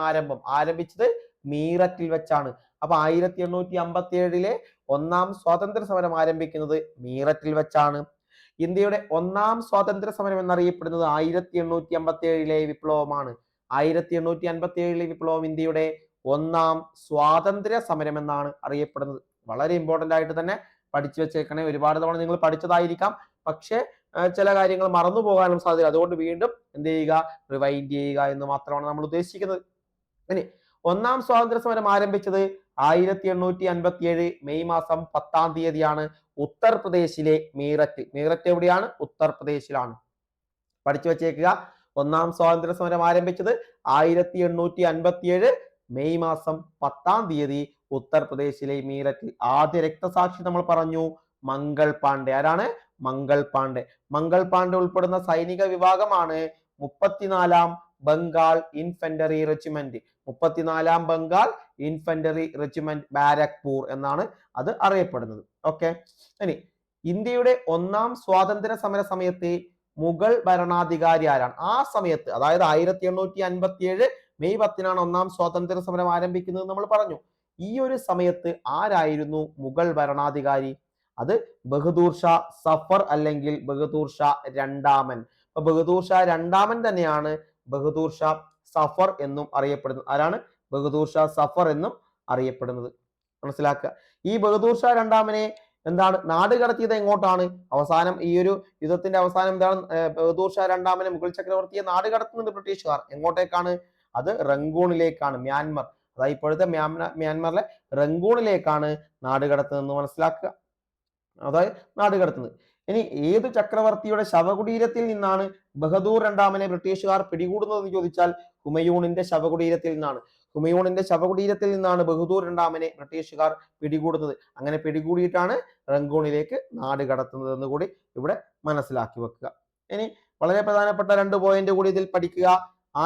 Speaker 1: ആരംഭിച്ചത് മീററ്റിൽ വെച്ചാണ്. അപ്പൊ 1857 ഒന്നാം സ്വാതന്ത്ര്യ സമരം ആരംഭിക്കുന്നത് മീററ്റിൽ വെച്ചാണ്. ഇന്ത്യയുടെ ഒന്നാം സ്വാതന്ത്ര്യ സമരം എന്നറിയപ്പെടുന്നത് 1857 വിപ്ലവമാണ്. 1857 വിപ്ലവം ഇന്ത്യയുടെ ഒന്നാം സ്വാതന്ത്ര്യ സമരം എന്നാണ് അറിയപ്പെടുന്നത്. വളരെ ഇമ്പോർട്ടന്റ് ആയിട്ട് തന്നെ പഠിച്ചു വെച്ചേക്കണേ. ഒരുപാട് തവണ നിങ്ങൾ പഠിച്ചതായിരിക്കാം, പക്ഷേ ചില കാര്യങ്ങൾ മറന്നു പോകാനും സാധ്യത. അതുകൊണ്ട് വീണ്ടും എന്ത് ചെയ്യുക? റിവൈൻഡ് ചെയ്യുക എന്ന് മാത്രമാണ് നമ്മൾ ഉദ്ദേശിക്കുന്നത്. ഇനി ഒന്നാം സ്വാതന്ത്ര്യ സമരം ആരംഭിച്ചത് 1857 മെയ് മാസം 10-ാം തീയതിയാണ് ഉത്തർപ്രദേശിലെ മീററ്റ്. മീററ്റ് എവിടെയാണ്? ഉത്തർപ്രദേശിലാണ്. പഠിച്ചു വെച്ചേക്കുക. ഒന്നാം സ്വാതന്ത്ര്യ സമരം ആരംഭിച്ചത് 1857 മെയ് മാസം 10-ാം തീയതി ഉത്തർപ്രദേശിലെ മീററ്റിൽ. ആദ്യ രക്തസാക്ഷി നമ്മൾ പറഞ്ഞു മംഗൾ പാണ്ഡെ. ആരാണ്? മംഗൾ പാണ്ഡെ. മംഗൾ പാണ്ഡെ ഉൾപ്പെടുന്ന സൈനിക വിഭാഗമാണ് 34-ാം Bengal infantry regiment. 34-ാം Bengal infantry regiment Barrackpore എന്നാണ് അത് അറിയപ്പെടുന്നത്. ഓക്കെ, ഇനി ഇന്ത്യയുടെ ഒന്നാം സ്വാതന്ത്ര്യ സമര സമയത്ത് മുഗൾ ഭരണാധികാരി ആരാണ്? ആ സമയത്ത്, അതായത് 1857 മെയ് 10-നാണ് ഒന്നാം സ്വാതന്ത്ര്യ സമരം ആരംഭിക്കുന്നത് നമ്മൾ പറഞ്ഞു. ഈ ഒരു സമയത്ത് ആരായിരുന്നു മുഗൾ ഭരണാധികാരി? അത് ബഹദൂർ ഷാ സഫർ അല്ലെങ്കിൽ ബഹദൂർ ഷാ രണ്ടാമൻ. അപ്പൊ ബഹദൂർ ഷാ രണ്ടാമൻ തന്നെയാണ് ബഹദൂർ ഷാ സഫർ എന്നും അറിയപ്പെടുന്നത്. ആരാണ്? ബഹദൂർ ഷാ സഫർ എന്നും അറിയപ്പെടുന്നത്. മനസ്സിലാക്കുക. ഈ ബഹദൂർ ഷാ രണ്ടാമനെ എന്താണ് നാട് കടത്തിയത് എങ്ങോട്ടാണ്? അവസാനം ഈ ഒരു യുദ്ധത്തിന്റെ അവസാനം എന്താണ്? ബഹദൂർ ഷാ രണ്ടാമനെ, മുഗൾ ചക്രവർത്തിയെ നാട് കടത്തുന്നത് ബ്രിട്ടീഷുകാർ. എങ്ങോട്ടേക്കാണ്? അത് റങ്കൂണിലേക്കാണ്. മ്യാൻമർ, അതായത് ഇപ്പോഴത്തെ മ്യാൻമറിലെ റങ്കൂണിലേക്കാണ് നാട് കടത്തുന്നതെന്ന് മനസ്സിലാക്കുക. അതായത് നാട് കടത്തുന്നത്. ഇനി ഏത് ചക്രവർത്തിയുടെ ശവകുടീരത്തിൽ നിന്നാണ് ബഹദൂർ രണ്ടാമനെ ബ്രിട്ടീഷുകാർ പിടികൂടുന്നതെന്ന് ചോദിച്ചാൽ ഹുമയൂണിന്റെ ശവകുടീരത്തിൽ നിന്നാണ്. ഹുമയൂണിന്റെ ശവകുടീരത്തിൽ നിന്നാണ് ബഹദൂർ രണ്ടാമനെ ബ്രിട്ടീഷുകാർ പിടികൂടുന്നത്. അങ്ങനെ പിടികൂടിയിട്ടാണ് റങ്കൂണിലേക്ക് നാട് കടത്തുന്നത് എന്ന് കൂടി ഇവിടെ മനസ്സിലാക്കി വെക്കുക. ഇനി വളരെ പ്രധാനപ്പെട്ട 2 പോയിന്റ് കൂടി ഇതിൽ പഠിക്കുക.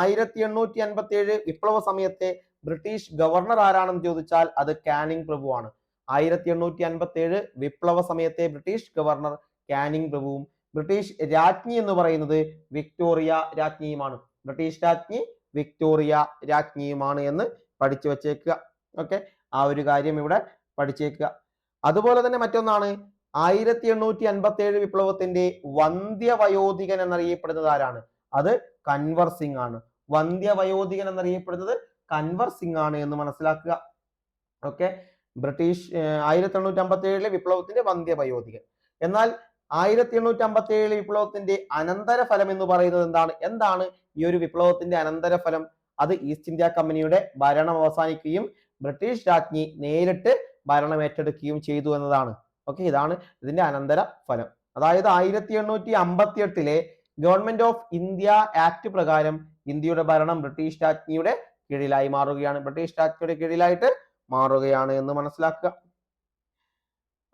Speaker 1: 1857 വിപ്ലവ സമയത്തെ ബ്രിട്ടീഷ് ഗവർണർ ആരാണെന്ന് ചോദിച്ചാൽ അത് കാനിങ് പ്രഭുവാണ്. 1857 വിപ്ലവ സമയത്തെ ബ്രിട്ടീഷ് ഗവർണർ കാനിങ് പ്രഭുവും ബ്രിട്ടീഷ് രാജ്ഞി എന്ന് പറയുന്നത് വിക്ടോറിയ രാജ്ഞിയുമാണ്. ബ്രിട്ടീഷ് രാജ്ഞി വിക്ടോറിയ രാജ്ഞിയുമാണ് എന്ന് പഠിച്ചു വെച്ചേക്കുക. ഓക്കെ, ആ ഒരു കാര്യം ഇവിടെ പഠിച്ചേക്കുക. അതുപോലെ തന്നെ മറ്റൊന്നാണ് 1857 വിപ്ലവത്തിന്റെ വന്ധ്യവയോധികൻ എന്നറിയപ്പെടുന്നത് ആരാണ്? അത് കൻവർ സിംഗ് ആണ്. വന്ധ്യവയോധികൻ എന്നറിയപ്പെടുന്നത് കൻവർ സിംഗ് ആണ് എന്ന് മനസ്സിലാക്കുക. ഓക്കെ, ബ്രിട്ടീഷ് 1857 വിപ്ലവത്തിന്റെ വന്ധ്യവയോധികൻ. എന്നാൽ 1857 വിപ്ലവത്തിന്റെ അനന്തരഫലം എന്ന് പറയുന്നത് എന്താണ് ഈ ഒരു വിപ്ലവത്തിന്റെ അനന്തരഫലം? അത് ഈസ്റ്റ് ഇന്ത്യ കമ്പനിയുടെ ഭരണം അവസാനിക്കുകയും ബ്രിട്ടീഷ് രാജ്ഞി നേരിട്ട് ഭരണം ഏറ്റെടുക്കുകയും ചെയ്തു എന്നതാണ്. ഓക്കെ, ഇതാണ് ഇതിന്റെ അനന്തര ഫലം. അതായത് 1858 ഗവൺമെന്റ് ഓഫ് ഇന്ത്യ ആക്ട് പ്രകാരം ഇന്ത്യയുടെ ഭരണം ബ്രിട്ടീഷ് രാജ്ഞിയുടെ കീഴിലായി മാറുകയാണ്. ബ്രിട്ടീഷ് രാജ്ഞിയുടെ കീഴിലായിട്ട് മാറുകയാണ് എന്ന് മനസ്സിലാക്കുക.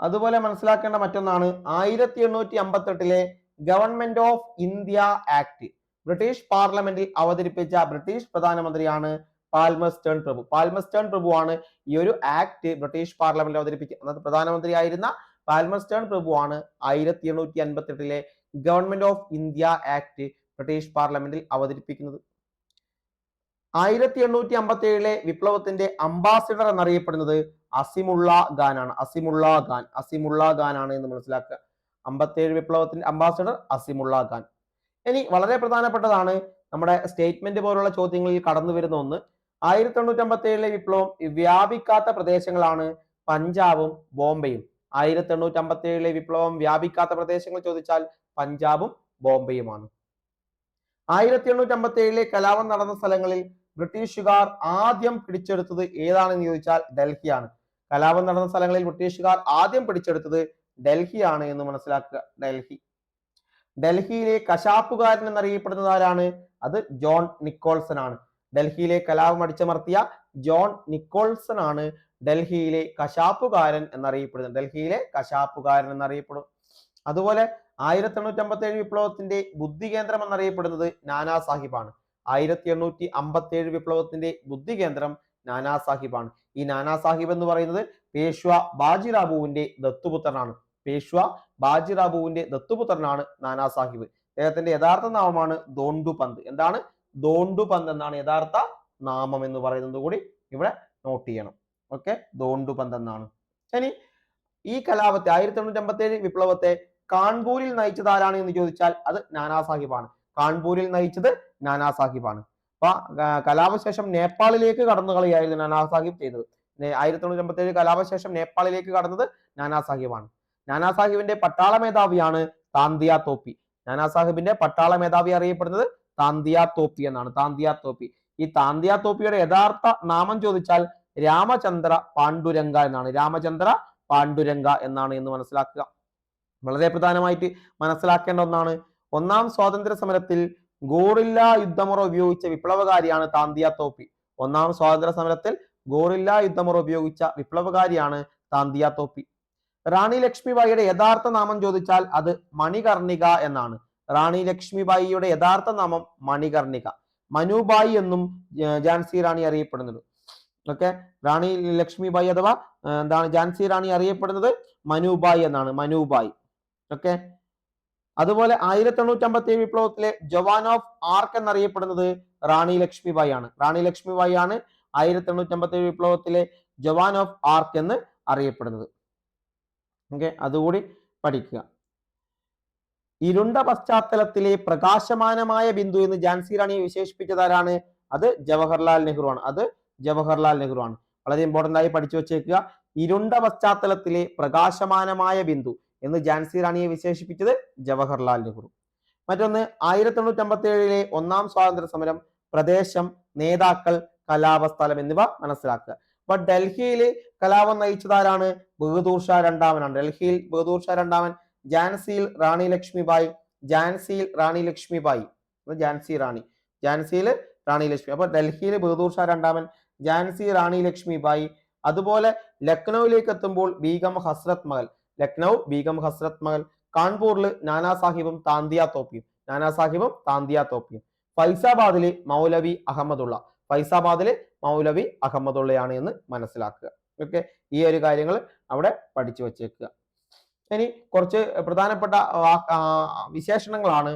Speaker 1: അതുപോലെ മനസ്സിലാക്കേണ്ട മറ്റൊന്നാണ് 1858 government of India act British പാർലമെന്റിൽ അവതരിപ്പിച്ച ബ്രിട്ടീഷ് പ്രധാനമന്ത്രിയാണ് പാൽമേർസ്റ്റൺ പ്രഭു. പാൽമേർസ്റ്റൺ പ്രഭുവാണ് ഈ ഒരു ആക്ട് ബ്രിട്ടീഷ് പാർലമെന്റിൽ അവതരിപ്പിക്കുക. അന്നത്തെ പ്രധാനമന്ത്രിയായിരുന്ന പാൽമേർസ്റ്റൺ പ്രഭുവാണ് 1858 government of India act British പാർലമെന്റിൽ അവതരിപ്പിക്കുന്നത്. 1857 വിപ്ലവത്തിന്റെ അംബാസിഡർ എന്നറിയപ്പെടുന്നത് അസിമുള്ള ഖാൻ ആണ്. അസിമുള്ള ഖാൻ ആണ് എന്ന് മനസ്സിലാക്കുക. 57 വിപ്ലവത്തിന്റെ അംബാസിഡർ അസിമുള്ള ഖാൻ. ഇനി വളരെ പ്രധാനപ്പെട്ടതാണ്, നമ്മുടെ സ്റ്റേറ്റ്മെന്റ് പോലുള്ള ചോദ്യങ്ങളിൽ കടന്നു വരുന്ന ഒന്ന്. 1857 വിപ്ലവം വ്യാപിക്കാത്ത പ്രദേശങ്ങളാണ് പഞ്ചാബും ബോംബെയും. 1857 വിപ്ലവം വ്യാപിക്കാത്ത പ്രദേശങ്ങൾ ചോദിച്ചാൽ പഞ്ചാബും ബോംബെയുമാണ്. 1857 കലാപം നടന്ന സ്ഥലങ്ങളിൽ ബ്രിട്ടീഷുകാർ ആദ്യം പിടിച്ചെടുത്തത് ഏതാണെന്ന് ചോദിച്ചാൽ ഡൽഹിയാണ്. കലാപം നടന്ന സ്ഥലങ്ങളിൽ ബ്രിട്ടീഷുകാർ ആദ്യം പിടിച്ചെടുത്തത് ഡൽഹിയാണ് എന്ന് മനസ്സിലാക്കുക. ഡൽഹിയിലെ കശാപ്പുകാരൻ എന്നറിയപ്പെടുന്നത് ആരാണ്? അത് ജോൺ നിക്കോൾസൺ ആണ്. ഡൽഹിയിലെ കലാപം അടിച്ചമർത്തിയ ജോൺ നിക്കോൾസൺ ആണ് ഡൽഹിയിലെ കശാപ്പുകാരൻ എന്നറിയപ്പെടും. അതുപോലെ 1857 വിപ്ലവത്തിന്റെ ബുദ്ധി കേന്ദ്രം എന്നറിയപ്പെടുന്നത് നാനാ സാഹിബാണ്. 1857 വിപ്ലവത്തിന്റെ ബുദ്ധി കേന്ദ്രം നാനാ സാഹിബാണ്. ഈ നാനാ സാഹിബ് എന്ന് പറയുന്നത് പേഷ്വ ബാജിറാവുവിന്റെ ദത്തുപുത്രനാണ് നാനാ സാഹിബ്. അദ്ദേഹത്തിന്റെ യഥാർത്ഥ നാമമാണ് ദോണ്ടുപന്ത്. എന്താണ്? ദോണ്ടുപന്ത് എന്നാണ് യഥാർത്ഥ നാമം എന്ന് പറയുന്നത് കൂടി ഇവിടെ നോട്ട് ചെയ്യണം. ഓക്കെ, ദോണ്ടുപന്ത് എന്നാണ്. ഇനി ഈ കലാപത്തെ 1857 വിപ്ലവത്തെ കാൺപൂരിൽ നയിച്ചത് ആരാണ് എന്ന് ചോദിച്ചാൽ അത് നാനാ സാഹിബാണ്. അപ്പൊ കലാപശേഷം നേപ്പാളിലേക്ക് കടന്നു കളിയായിരുന്നു നാനാ സാഹിബ് ചെയ്തത്. 1857 കലാപശേഷം നേപ്പാളിലേക്ക് കടന്നത് നാനാ സാഹിബാണ്. നാനാ സാഹിബിന്റെ പട്ടാള മേധാവിയാണ് താന്തിയ തോപ്പി. നാനാ സാഹിബിന്റെ പട്ടാള മേധാവി അറിയപ്പെടുന്നത് താന്തിയ തോപ്പി എന്നാണ്. ഈ താന്തിയ തോപ്പിയുടെ യഥാർത്ഥ നാമം ചോദിച്ചാൽ രാമചന്ദ്ര പാണ്ഡുരംഗ എന്നാണ് എന്ന് മനസ്സിലാക്കുക. വളരെ പ്രധാനമായിട്ട് മനസ്സിലാക്കേണ്ട ഒന്നാണ്. ഒന്നാം സ്വാതന്ത്ര്യ സമരത്തിൽ ഗോറില്ല യുദ്ധമുറ ഉപയോഗിച്ച വിപ്ലവകാരിയാണ് താന്തിയ തോപ്പി. റാണി ലക്ഷ്മിബായിയുടെ യഥാർത്ഥ നാമം ചോദിച്ചാൽ അത് മണികർണിക എന്നാണ്. മനുബായി എന്നും ഝാൻസി റാണി അറിയപ്പെടുന്നത്. ഓക്കെ, റാണി ലക്ഷ്മിബായി അഥവാ ഝാൻസി റാണി അറിയപ്പെടുന്നത് മനുബായി എന്നാണ്. ഓക്കെ, അതുപോലെ 1857 വിപ്ലവത്തിലെ ജവാൻ ഓഫ് ആർക്ക് എന്നറിയപ്പെടുന്നത് റാണി ലക്ഷ്മിബായി ആണ്. 1857 വിപ്ലവത്തിലെ ജവാൻ ഓഫ് ആർക്ക് എന്ന് അറിയപ്പെടുന്നത്. ഓക്കെ, അതുകൂടി പഠിക്കുക. ഇരുണ്ട പശ്ചാത്തലത്തിലെ പ്രകാശമാനമായ ബിന്ദു എന്ന് ഝാൻസി റാണിയെ വിശേഷിപ്പിച്ചത് ആരാണ്? അത് ജവഹർലാൽ നെഹ്റു ആണ്. വളരെ ഇമ്പോർട്ടന്റ് ആയി പഠിച്ചു വെച്ചേക്കുക. ഇരുണ്ട പശ്ചാത്തലത്തിലെ പ്രകാശമാനമായ ബിന്ദു എന്ന് ഝാൻസി റാണിയെ വിശേഷിപ്പിച്ചത് ജവഹർലാൽ നെഹ്റു. മറ്റൊന്ന് 1857 ഒന്നാം സ്വാതന്ത്ര്യ സമരം, പ്രദേശം, നേതാക്കൾ, കലാപസ്ഥലം എന്നിവ മനസ്സിലാക്കുക. അപ്പൊ ഡൽഹിയിൽ കലാപം നയിച്ചത് ആരാണ്? ബഹദൂർ ഷാ രണ്ടാമനാണ്. ഝാൻസിയിൽ റാണി ലക്ഷ്മിബായി. അപ്പൊ ഡൽഹിയിൽ ബഹദൂർ ഷാ രണ്ടാമൻ, ഝാൻസി റാണി ലക്ഷ്മിബായി. അതുപോലെ ലക്നൌവിലേക്ക് എത്തുമ്പോൾ ബീഗം ഹസ്രത് മഹൽ. കാൺപൂരിൽ നാനാ സാഹിബും താന്തിയ തോപ്പിയും. ഫൈസാബാദിലെ മൗലവി അഹമ്മദുള്ളയാണ് എന്ന് മനസ്സിലാക്കുക. ഓക്കെ, ഈ ഒരു കാര്യങ്ങൾ അവിടെ പഠിച്ചു വെച്ചേക്കുക. ഇനി കുറച്ച് പ്രധാനപ്പെട്ട വിശേഷണങ്ങളാണ്.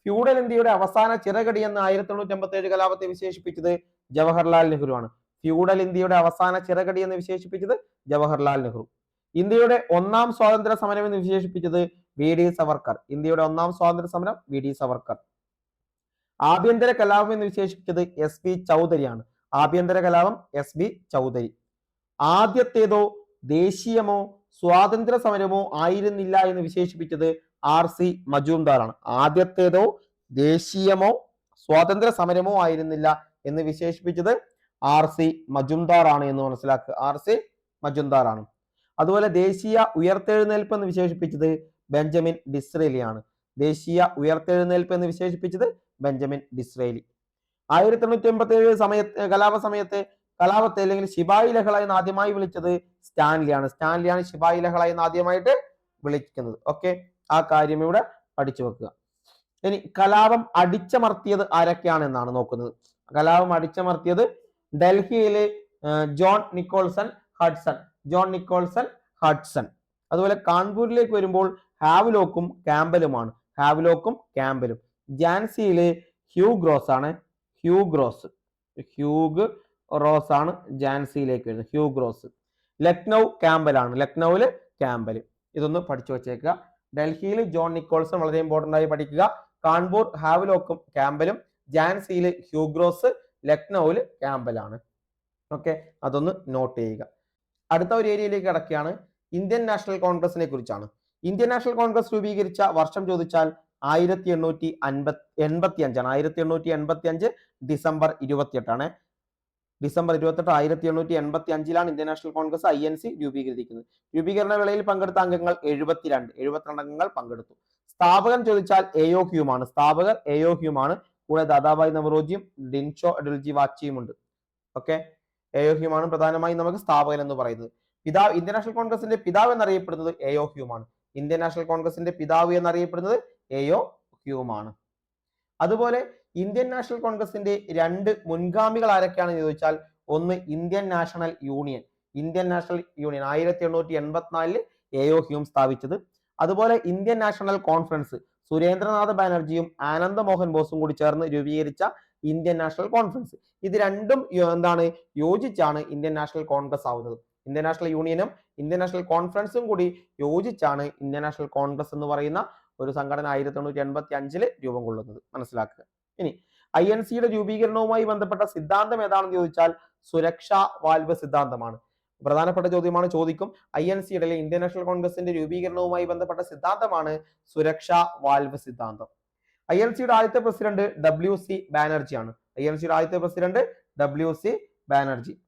Speaker 1: ഫ്യൂഡൽ ഇന്ത്യയുടെ അവസാന ചിറകടി എന്ന് 1857 കലാപത്തെ വിശേഷിപ്പിച്ചത് ജവഹർലാൽ നെഹ്റു ആണ്. ഇന്ത്യയുടെ ഒന്നാം സ്വാതന്ത്ര്യ സമരം എന്ന് വിശേഷിപ്പിച്ചത് വി ഡി സവർക്കർ. ആഭ്യന്തര കലാപം എന്ന് വിശേഷിപ്പിച്ചത് എസ് ബി ചൗധരിയാണ്. ആദ്യത്തേതോ ദേശീയമോ സ്വാതന്ത്ര്യ സമരമോ ആയിരുന്നില്ല എന്ന് വിശേഷിപ്പിച്ചത് RC മജുംദാർ ആണ്. ആദ്യത്തേതോ ദേശീയമോ സ്വാതന്ത്ര്യ സമരമോ ആയിരുന്നില്ല എന്ന് വിശേഷിപ്പിച്ചത് RC മജുംദാർ ആണ് എന്ന് മനസ്സിലാക്കുക. RC മജുംദാർ ആണ്. അതുപോലെ ദേശീയ ഉയർത്തെഴുന്നേൽപ്പ് എന്ന് വിശേഷിപ്പിച്ചത് ബെഞ്ചമിൻ ഡിസ്രേലി ആണ്. ദേശീയ ഉയർത്തെഴുന്നേൽപ്പ് എന്ന് വിശേഷിപ്പിച്ചത് ബെഞ്ചമിൻ ഡിസ്രേലി. 1887 കലാപ സമയത്ത് കലാപത്തെ അല്ലെങ്കിൽ ശിപായി ലഹള എന്ന് ആദ്യമായി വിളിച്ചത് സ്റ്റാൻലിയാണ്. സ്റ്റാൻലിയാണ് ശിപായി ലഹള എന്ന് ആദ്യമായിട്ട് വിളിക്കുന്നത്. ഓക്കെ, ആ കാര്യം ഇവിടെ പഠിച്ചു വെക്കുക. ഇനി കലാപം അടിച്ചമർത്തിയത് ആരൊക്കെയാണ് എന്നാണ് നോക്കുന്നത്. കലാപം അടിച്ചമർത്തിയത് ഡൽഹിയിലെ ജോൺ നിക്കോൾസൺ ഹഡ്സൺ. അതുപോലെ കാൺപൂരിലേക്ക് വരുമ്പോൾ ഹാവ്ലോക്കും ക്യാമ്പലുമാണ്. ഝാൻസിയിലെ ഹ്യൂഗ് റോസ് ആണ് ഝാൻസിയിലേക്ക് വരുന്നത്. ഹ്യൂഗ്. ലക്നൌവില് ക്യാമ്പൽ. ഇതൊന്ന് പഠിച്ചു വെച്ചേക്കുക. ഡൽഹിയിൽ ജോൺ നിക്കോൾസൺ വളരെ ഇമ്പോർട്ടന്റ് ആയി പഠിക്കുക. കാൺപൂർ ഹാവ്ലോക്കും ക്യാമ്പലും, ഝാൻസിയിൽ ഹ്യൂഗ്, ലക്നൌവിൽ ക്യാമ്പലാണ്. ഓക്കെ, അതൊന്ന് നോട്ട് ചെയ്യുക. അടുത്ത ഒരു ഏരിയയിലേക്ക് കടക്കുകയാണ്. ഇന്ത്യൻ നാഷണൽ കോൺഗ്രസിനെ കുറിച്ചാണ്. ഇന്ത്യൻ നാഷണൽ കോൺഗ്രസ് രൂപീകരിച്ച വർഷം ചോദിച്ചാൽ 1885 December 28 1885 Indian national Congress INC രൂപീകരിക്കുന്നത്. രൂപീകരണ വേളയിൽ പങ്കെടുത്ത അംഗങ്ങൾ 72 അംഗങ്ങൾ പങ്കെടുത്തു. സ്ഥാപകൻ ചോദിച്ചാൽ AO ഹ്യൂമാണ്. കൂടെ ദാദാഭായ് നവറോജിയും ഡിൻഷോ അഡൽജി വാച്ചിയും ഉണ്ട്. ഓക്കെ, AO ഹ്യൂമാണ് പ്രധാനമായും നമുക്ക് സ്ഥാപകൻ എന്ന് പറയുന്നത്. ഇന്ത്യൻ നാഷണൽ കോൺഗ്രസിന്റെ പിതാവ് എന്നറിയപ്പെടുന്നത് AO ഹ്യൂമാണ്. ഇന്ത്യൻ നാഷണൽ കോൺഗ്രസിന്റെ പിതാവ് എന്നറിയപ്പെടുന്നത് AO ഹ്യൂമാണ്. അതുപോലെ ഇന്ത്യൻ നാഷണൽ കോൺഗ്രസിന്റെ 2 മുൻഗാമികൾ ആരൊക്കെയാണെന്ന് ചോദിച്ചാൽ, ഒന്ന് Indian National Union 1884 AO Hume സ്ഥാപിച്ചത്. അതുപോലെ ഇന്ത്യൻ നാഷണൽ കോൺഫറൻസ് സുരേന്ദ്രനാഥ് ബാനർജിയും ആനന്ദ മോഹൻ ബോസും കൂടി ചേർന്ന് രൂപീകരിച്ച ഇന്ത്യൻ നാഷണൽ കോൺഫറൻസ്. ഇത് രണ്ടും യോജിച്ചാണ് ഇന്ത്യൻ നാഷണൽ കോൺഗ്രസ് ആവുന്നത്. ഇന്ത്യൻ നാഷണൽ യൂണിയനും ഇന്ത്യൻ നാഷണൽ കോൺഫറൻസും കൂടി യോജിച്ചാണ് ഇന്ത്യൻ നാഷണൽ കോൺഗ്രസ് എന്ന് പറയുന്ന ഒരു സംഘടന 1885 രൂപം കൊള്ളുന്നത്. മനസ്സിലാക്കുക. ഇനി INCയുടെ രൂപീകരണവുമായി ബന്ധപ്പെട്ട സിദ്ധാന്തം ഏതാണെന്ന് ചോദിച്ചാൽ സുരക്ഷാ വാൽവ് സിദ്ധാന്തമാണ്. പ്രധാനപ്പെട്ട ചോദ്യമാണ്, ചോദിക്കും. INCയുടെ ഇന്ത്യൻ നാഷണൽ കോൺഗ്രസിന്റെ രൂപീകരണവുമായി ബന്ധപ്പെട്ട സിദ്ധാന്തമാണ് സുരക്ഷാ വാൽവ് സിദ്ധാന്തം. INCയുടെ ആദ്യത്തെ പ്രസിഡന്റ് WC ബാനർജി ആണ്.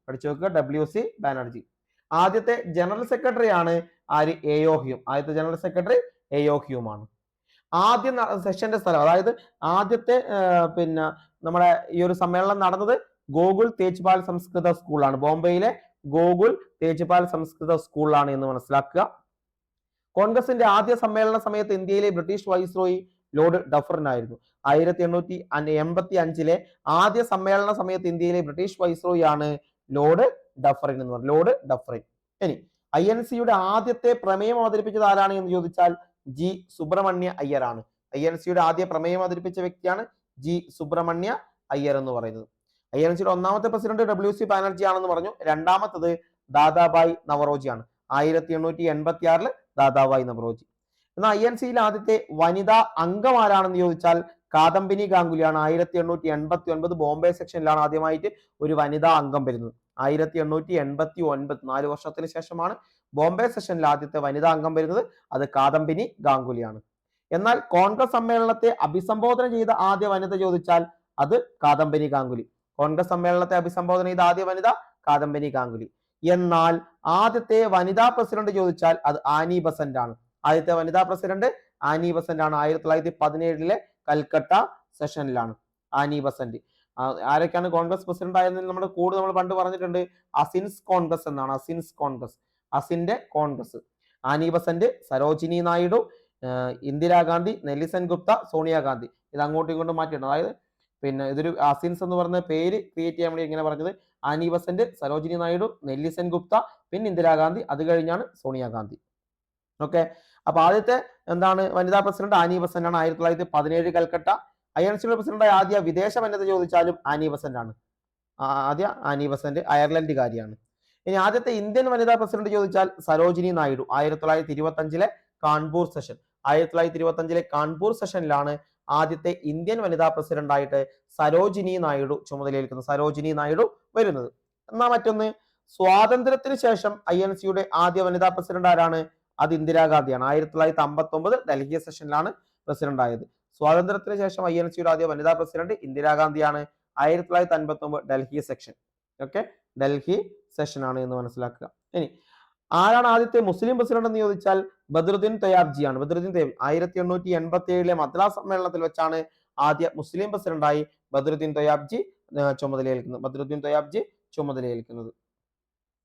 Speaker 1: പഠിച്ചു വെക്കുക, WC ബാനർജി. ആദ്യത്തെ ജനറൽ സെക്രട്ടറി ആണ് ആര്? AO ഹ്യൂം ആണ്. ആദ്യ സെഷന്റെ സ്ഥലം, അതായത് ആദ്യത്തെ നമ്മുടെ ഈ ഒരു സമ്മേളനം നടന്നത് ഗോകുൽ തേജ്പാൽ സംസ്കൃത സ്കൂളാണ്. ബോംബെയിലെ ഗോകുൽ തേജ്പാൽ സംസ്കൃത സ്കൂളാണ് എന്ന് മനസ്സിലാക്കുക. കോൺഗ്രസിന്റെ ആദ്യ സമ്മേളന സമയത്ത് ഇന്ത്യയിലെ ബ്രിട്ടീഷ് വൈസ്രോയി ലോർഡ് ഡഫറിൻ ആയിരുന്നു. 1885 ആദ്യ സമ്മേളന സമയത്ത് ഇന്ത്യയിലെ ബ്രിട്ടീഷ് വൈസ്രോയി ആണ് ലോർഡ് ഡഫറിൻ എന്ന് പറയുന്നത്. ഇനി INCയുടെ ആദ്യത്തെ പ്രമേയം അവതരിപ്പിച്ചത് ആരാണ് എന്ന് ചോദിച്ചാൽ G. സുബ്രഹ്മണ്യ അയ്യർ ആണ്. INCയുടെ ആദ്യ പ്രമേയം അവതരിപ്പിച്ച വ്യക്തിയാണ് G. സുബ്രഹ്മണ്യ അയ്യർ എന്ന് പറയുന്നത്. INCയുടെ ഒന്നാമത്തെ പ്രസിഡന്റ് WC ബാനർജി ആണെന്ന് പറഞ്ഞു. രണ്ടാമത്തത് ദാദാഭായ് നവറോജി ആണ്. 1886 ദാദാഭായ് നവറോജി. എന്നാൽ INCയിലെ ആദ്യത്തെ വനിതാ അംഗം ആരാണെന്ന് ചോദിച്ചാൽ കാദംബിനി ഗാംഗുലിയാണ്. 1889 ബോംബെ സെക്ഷനിലാണ് ആദ്യമായിട്ട് ഒരു വനിതാ അംഗം വരുന്നത്. 1889 4 വർഷത്തിന് ശേഷമാണ് ബോംബെ സെഷനിൽ ആദ്യത്തെ വനിതാ അംഗം വരുന്നത്. അത് കാദംബിനി ഗാംഗുലിയാണ്. എന്നാൽ കോൺഗ്രസ് സമ്മേളനത്തെ അഭിസംബോധന ചെയ്ത ആദ്യ വനിത ചോദിച്ചാൽ അത് കാദംബിനി ഗാംഗുലി. കോൺഗ്രസ് സമ്മേളനത്തെ അഭിസംബോധന ചെയ്ത ആദ്യ വനിത കാദംബിനി ഗാംഗുലി. എന്നാൽ ആദ്യത്തെ വനിതാ പ്രസിഡന്റ് ചോദിച്ചാൽ അത് ആനി ബസന്റ് ആണ്. ആദ്യത്തെ വനിതാ പ്രസിഡന്റ് ആനി ബസന്റ് ആണ്. 1917 കൽക്കട്ട സെഷനിലാണ് ആനി ബസന്റ്. ആരൊക്കെയാണ് കോൺഗ്രസ് പ്രസിഡന്റ് ആയിരുന്നെങ്കിൽ നമ്മൾ പണ്ട് പറഞ്ഞിട്ടുണ്ട്. അസിൻസ് കോൺഗ്രസ് എന്നാണ്. അസിന്റെ Congress. Annie Besant, Sarojini Naidu, Indira Gandhi, Nellie Sen Gupta, Sonia Gandhi. ഇത് അങ്ങോട്ടും ഇങ്ങോട്ടും മാറ്റിയിട്ടുണ്ട്. അതായത് ഇതൊരു അസിൻസ് എന്ന് പറഞ്ഞ പേര് ക്രിയേറ്റ് ചെയ്യാൻ വേണ്ടി ഇങ്ങനെ പറഞ്ഞത് ആനി ബസന്റ്, സരോജിനി നായിഡു, നെല്ലിസൺ ഗുപ്ത, പിന്നെ ഇന്ദിരാഗാന്ധി, അത് കഴിഞ്ഞാണ് സോണിയാഗാന്ധി. ഓക്കെ, അപ്പൊ ആദ്യത്തെ വനിതാ പ്രസിഡന്റ് ആനി ബസന്റ് ആണ്. 1917 കൽക്കട്ട. INCയുടെ പ്രസിഡന്റായ ആദ്യ വിദേശ വനിത ചോദിച്ചാലും ആനി ബസന്റ് ആണ്. അയർലൻഡുകാരിയാണ്. ഇനി ആദ്യത്തെ ഇന്ത്യൻ വനിതാ പ്രസിഡന്റ് ചോദിച്ചാൽ സരോജിനി നായിഡു. 1925 കാൺപൂർ സെഷൻ. 1925 കാൺപൂർ സെഷനിലാണ് ആദ്യത്തെ ഇന്ത്യൻ വനിതാ പ്രസിഡന്റ് ആയിട്ട് സരോജിനി നായിഡു വരുന്നത്. എന്നാൽ മറ്റൊന്ന്, സ്വാതന്ത്ര്യത്തിന് ശേഷം INCയുടെ ആദ്യ വനിതാ പ്രസിഡന്റ് ആരാണ്? അത് ഇന്ദിരാഗാന്ധിയാണ്. 1959 ഡൽഹി സെഷനിലാണ് പ്രസിഡന്റ് ആയത്. സ്വാതന്ത്ര്യത്തിന് ശേഷം INCയുടെ ആദ്യ വനിതാ പ്രസിഡന്റ് ഇന്ദിരാഗാന്ധിയാണ്. 1959 Delhi section. Okay, Delhi session ആണ് എന്ന് മനസ്സിലാക്കുക. ഇനി ആരാണ് ആദ്യത്തെ മുസ്ലിം പ്രസിഡന്റ് എന്ന് ചോദിച്ചാൽ ബദ്രുദ്ദീൻ തയ്യാബ്ജിയാണ്. ബദ്രുദ്ദീൻ തയ്യാബ് 1887 മദ്രാസ് സമ്മേളനത്തിൽ വെച്ചാണ് ആദ്യ മുസ്ലിം പ്രസിഡന്റായി ബദ്രുദ്ദീൻ തയ്യാബ്ജി ചുമതലയേൽക്കുന്നത്. ബദ്രുദ്ദീൻ തയ്യാബ്ജി ചുമതലയേൽക്കുന്നത്.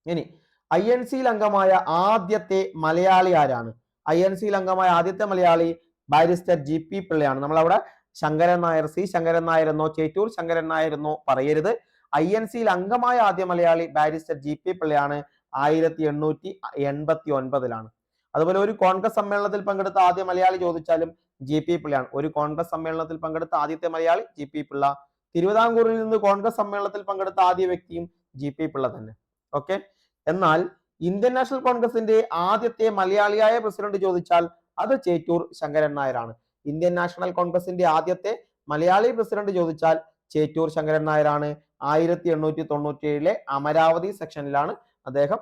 Speaker 1: ഇനി INCയിൽ അംഗമായ ആദ്യത്തെ മലയാളി ആരാണ്? INCയിൽ അംഗമായ ആദ്യത്തെ മലയാളി ബാരിസ്റ്റർ GP പിള്ളയാണ്. നമ്മളവിടെ ശങ്കരൻ നായർ, C ശങ്കരൻ നായർ എന്നോ ചേറ്റൂർ ശങ്കരൻ നായർ എന്നോ പറയരുത്. INCയിൽ അംഗമായ ആദ്യ മലയാളി ബാരിസ്റ്റർ GP പിള്ളയാണ്. 1889 അതുപോലെ ഒരു കോൺഗ്രസ് സമ്മേളനത്തിൽ പങ്കെടുത്ത ആദ്യ മലയാളി ചോദിച്ചാലും GP പിള്ളയാണ്. ഒരു കോൺഗ്രസ് സമ്മേളനത്തിൽ പങ്കെടുത്ത ആദ്യത്തെ മലയാളി GP പിള്ള. തിരുവിതാംകൂറിൽ നിന്ന് കോൺഗ്രസ് സമ്മേളനത്തിൽ പങ്കെടുത്ത ആദ്യ വ്യക്തിയും GP പിള്ള തന്നെ. ഓക്കെ, എന്നാൽ ഇന്ത്യൻ നാഷണൽ കോൺഗ്രസിന്റെ ആദ്യത്തെ മലയാളിയായ പ്രസിഡന്റ് ചോദിച്ചാൽ അത് ചേറ്റൂർ ശങ്കരൻ നായരാണ്. ഇന്ത്യൻ നാഷണൽ കോൺഗ്രസിന്റെ ആദ്യത്തെ മലയാളി പ്രസിഡന്റ് ചോദിച്ചാൽ ചേറ്റൂർ ശങ്കരൻ നായരാണ്. 1897 അമരാവതി സെക്ഷനിലാണ് അദ്ദേഹം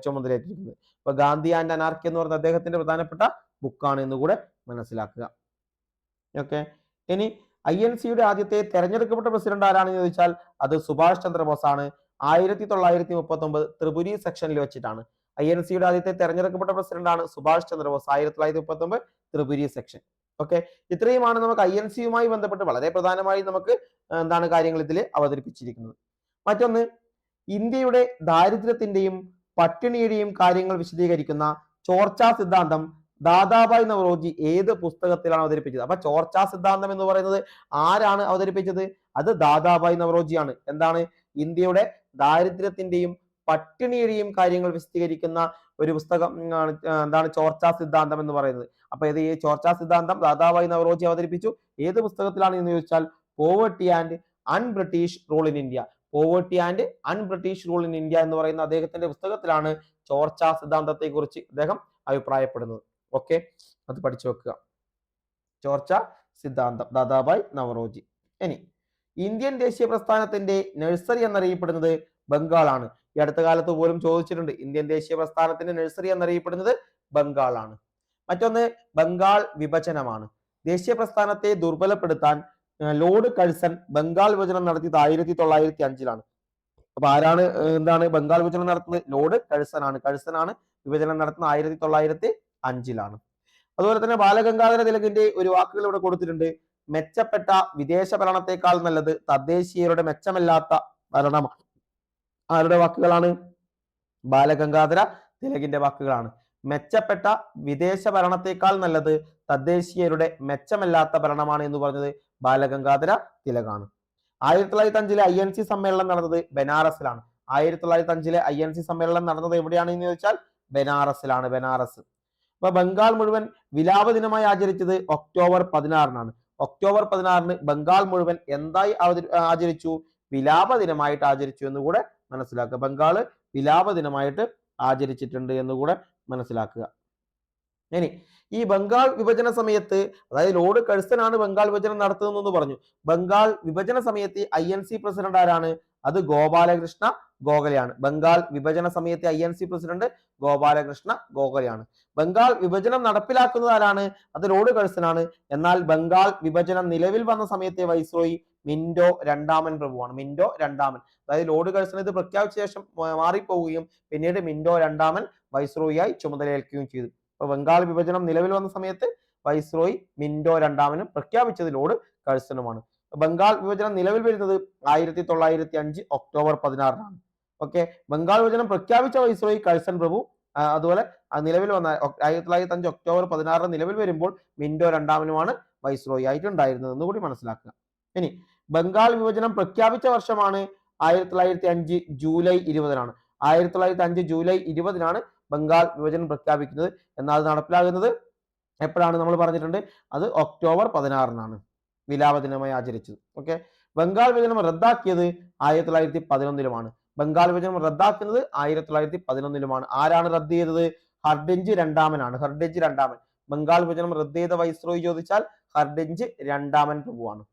Speaker 1: ചുമതലയേറ്റിരിക്കുന്നത്. അപ്പൊ ഗാന്ധി ആൻഡ് അനാർക്കി എന്ന് പറയുന്ന അദ്ദേഹത്തിന്റെ പ്രധാനപ്പെട്ട ബുക്കാണ് എന്ന് കൂടെ മനസ്സിലാക്കുക. ഓക്കെ, ഇനി INCയുടെ ആദ്യത്തെ തെരഞ്ഞെടുക്കപ്പെട്ട പ്രസിഡന്റ് ആരാണെന്ന് ചോദിച്ചാൽ അത് സുഭാഷ് ചന്ദ്രബോസ് ആണ്. 1939 ത്രിപുരി സെക്ഷനിൽ വെച്ചിട്ടാണ്. INCയുടെ ആദ്യത്തെ തെരഞ്ഞെടുക്കപ്പെട്ട പ്രസിഡന്റ് ആണ് സുഭാഷ് ചന്ദ്രബോസ്. 1939 ത്രിപുരി സെക്ഷൻ. ഓക്കെ, ഇത്രയുമാണ് നമുക്ക് INCയുമായി ബന്ധപ്പെട്ട് വളരെ പ്രധാനമായി നമുക്ക് എന്താണ് കാര്യങ്ങൾ ഇതിൽ അവതരിപ്പിച്ചിരിക്കുന്നത്. മറ്റൊന്ന്, ഇന്ത്യയുടെ ദാരിദ്ര്യത്തിന്റെയും പട്ടിണിയുടെയും കാര്യങ്ങൾ വിശദീകരിക്കുന്ന ചോർച്ചാ സിദ്ധാന്തം ദാദാഭായ് നവറോജി ഏത് പുസ്തകത്തിലാണ് അവതരിപ്പിച്ചത്? അപ്പൊ ചോർച്ചാ സിദ്ധാന്തം എന്ന് പറയുന്നത് ആരാണ് അവതരിപ്പിച്ചത്? അത് ദാദാഭായ് നവറോജിയാണ്. എന്താണ്? ഇന്ത്യയുടെ ദാരിദ്ര്യത്തിന്റെയും പട്ടിണിയുടെയും കാര്യങ്ങൾ വിശദീകരിക്കുന്ന ഒരു പുസ്തകം എന്താണ് ചോർച്ചാ സിദ്ധാന്തം എന്ന് പറയുന്നത്. അപ്പൊ ഇത് ഈ ചോർച്ചാ സിദ്ധാന്തം ദാദാഭായ് നവറോജി അവതരിപ്പിച്ചു. ഏത് പുസ്തകത്തിലാണ് എന്ന് ചോദിച്ചാൽ poverty and un-British rule in India. Poverty and un-British rule in India എന്ന് പറയുന്ന അദ്ദേഹത്തിന്റെ പുസ്തകത്തിലാണ് ചോർച്ചാ സിദ്ധാന്തത്തെ കുറിച്ച് അദ്ദേഹം അഭിപ്രായപ്പെടുന്നത്. ഓക്കെ, അത് പഠിച്ചു വെക്കുക. ചോർച്ചാ സിദ്ധാന്തം ദാദാഭായ് നവറോജി. ഇനി ഇന്ത്യൻ ദേശീയ പ്രസ്ഥാനത്തിന്റെ നഴ്സറി എന്നറിയപ്പെടുന്നത് ബംഗാളാണ്. ഈ അടുത്ത കാലത്ത് പോലും ചോദിച്ചിട്ടുണ്ട്. ഇന്ത്യൻ ദേശീയ പ്രസ്ഥാനത്തിന്റെ നഴ്സറി എന്നറിയപ്പെടുന്നത് ബംഗാളാണ്. മറ്റൊന്ന്, ബംഗാൾ വിഭജനമാണ്. ദേശീയ പ്രസ്ഥാനത്തെ ദുർബലപ്പെടുത്താൻ ലോർഡ് കഴ്സൺ ബംഗാൾ വിഭജനം നടത്തിയത് 1905 അപ്പൊ ആരാണ് എന്താണ് ബംഗാൾ വിഭജനം നടത്തുന്നത്? ലോർഡ് കഴ്സൺ ആണ്. കഴ്സൺ ആണ് വിഭജനം നടത്തുന്നത് 1905 അതുപോലെ തന്നെ ബാലഗംഗാധര തിലകിന്റെ ഒരു വാക്കുകൾ ഇവിടെ കൊടുത്തിട്ടുണ്ട്. മെച്ചപ്പെട്ട വിദേശ ഭരണത്തെക്കാൾ നല്ലത് തദ്ദേശീയരുടെ മെച്ചമില്ലാത്ത ഭരണമാണ്. ആരുടെ വാക്കുകളാണ്? ബാലഗംഗാധര തിലകിന്റെ വാക്കുകളാണ്. മെച്ചപ്പെട്ട വിദേശ ഭരണത്തെക്കാൾ നല്ലത് തദ്ദേശീയരുടെ മെച്ചമില്ലാത്ത ഭരണമാണ് എന്ന് പറഞ്ഞത് ബാലഗംഗാധര തിലകാണ്. 1905 INC സമ്മേളനം നടന്നത് ബനാറസിലാണ്. 1905 INC സമ്മേളനം നടന്നത് എവിടെയാണ് എന്ന് ചോദിച്ചാൽ ബനാറസിലാണ്. ബനാറസ്. അപ്പൊ ബംഗാൾ മുഴുവൻ വിലാപ ദിനമായി ആചരിച്ചത് ഒക്ടോബർ 16 ഒക്ടോബർ 16 ബംഗാൾ മുഴുവൻ എന്തായി ആചരിച്ചു? വിലാപ ദിനമായിട്ട് ആചരിച്ചു എന്നുകൂടെ മനസ്സിലാക്കുക. ബംഗാള് വിലാപ ദിനമായിട്ട് ആചരിച്ചിട്ടുണ്ട് എന്നുകൂടെ മനസ്സിലാക്കുക. ഇനി ഈ ബംഗാൾ വിഭജന സമയത്ത്, അതായത് ലോർഡ് കഴ്സൺ ആണ് ബംഗാൾ വിഭജനം നടത്തുന്നതെന്ന് പറഞ്ഞു. ബംഗാൾ വിഭജന സമയത്ത് INC പ്രസിഡന്റ് ആരാണ്? അത് ഗോപാലകൃഷ്ണ ഗോഖലെയാണ്. ബംഗാൾ വിഭജന സമയത്ത് INC പ്രസിഡന്റ് ഗോപാലകൃഷ്ണ ഗോഖലെയാണ്. ബംഗാൾ വിഭജനം നടപ്പിലാക്കുന്നത് ആരാണ്? അത് ലോർഡ് കഴ്സൺ ആണ്. എന്നാൽ ബംഗാൾ വിഭജനം നിലവിൽ വന്ന സമയത്തെ വൈസ്രോയി മിന്റോ രണ്ടാമൻ പ്രഭുവാണ്. മിന്റോ രണ്ടാമൻ, അതായത് ലോർഡ് കഴ്സൺ ഇത് പ്രഖ്യാപിച്ച ശേഷം മാറിപ്പോവുകയും പിന്നീട് മിന്റോ രണ്ടാമൻ വൈസ്രോയിയായി ചുമതലയേൽക്കുകയും ചെയ്തു. അപ്പൊ ബംഗാൾ വിഭജനം നിലവിൽ വന്ന സമയത്ത് വൈസ്രോയി മിന്റോ രണ്ടാമനും പ്രഖ്യാപിച്ചത് ലോർഡ് കഴ്സണുമാണ്. ബംഗാൾ വിഭജനം നിലവിൽ വരുന്നത് 1905 ഒക്ടോബർ 16 ഓക്കെ, ബംഗാൾ വിഭജനം പ്രഖ്യാപിച്ച വൈസ്രോയി കഴ്സൺ പ്രഭു. അതുപോലെ നിലവിൽ വന്ന 1905 ഒക്ടോബർ 16 നിലവിൽ വരുമ്പോൾ മിന്റോ രണ്ടാമനുമാണ് വൈസ്രോയി ആയിട്ടുണ്ടായിരുന്നത് എന്നുകൂടി മനസ്സിലാക്കുക. ഇനി ബംഗാൾ വിഭജനം പ്രഖ്യാപിച്ച വർഷമാണ് 1905 ജൂലൈ 20 1905 ജൂലൈ 20 ബംഗാൾ വിഭജനം പ്രഖ്യാപിക്കുന്നത്. എന്നാൽ അത് നടപ്പിലാകുന്നത് എപ്പോഴാണ് നമ്മൾ പറഞ്ഞിട്ടുണ്ട്? അത് ഒക്ടോബർ 16 വിലാപ ദിനമായി ആചരിച്ചത്. ഓക്കെ, ബംഗാൾ വിഭജനം റദ്ദാക്കിയത് 1911 ബംഗാൾ വിഭജനം റദ്ദാക്കുന്നത് 1911 ആരാണ് റദ്ദ് ചെയ്തത്? ഹർഡിഞ്ച് രണ്ടാമനാണ്. ഹർഡിഞ്ച് രണ്ടാമൻ. ബംഗാൾ വിഭജനം റദ്ദ് ചെയ്ത വൈസ്രോയി ചോദിച്ചാൽ ഹർഡിഞ്ച് രണ്ടാമൻ പ്രഭുവാണ്.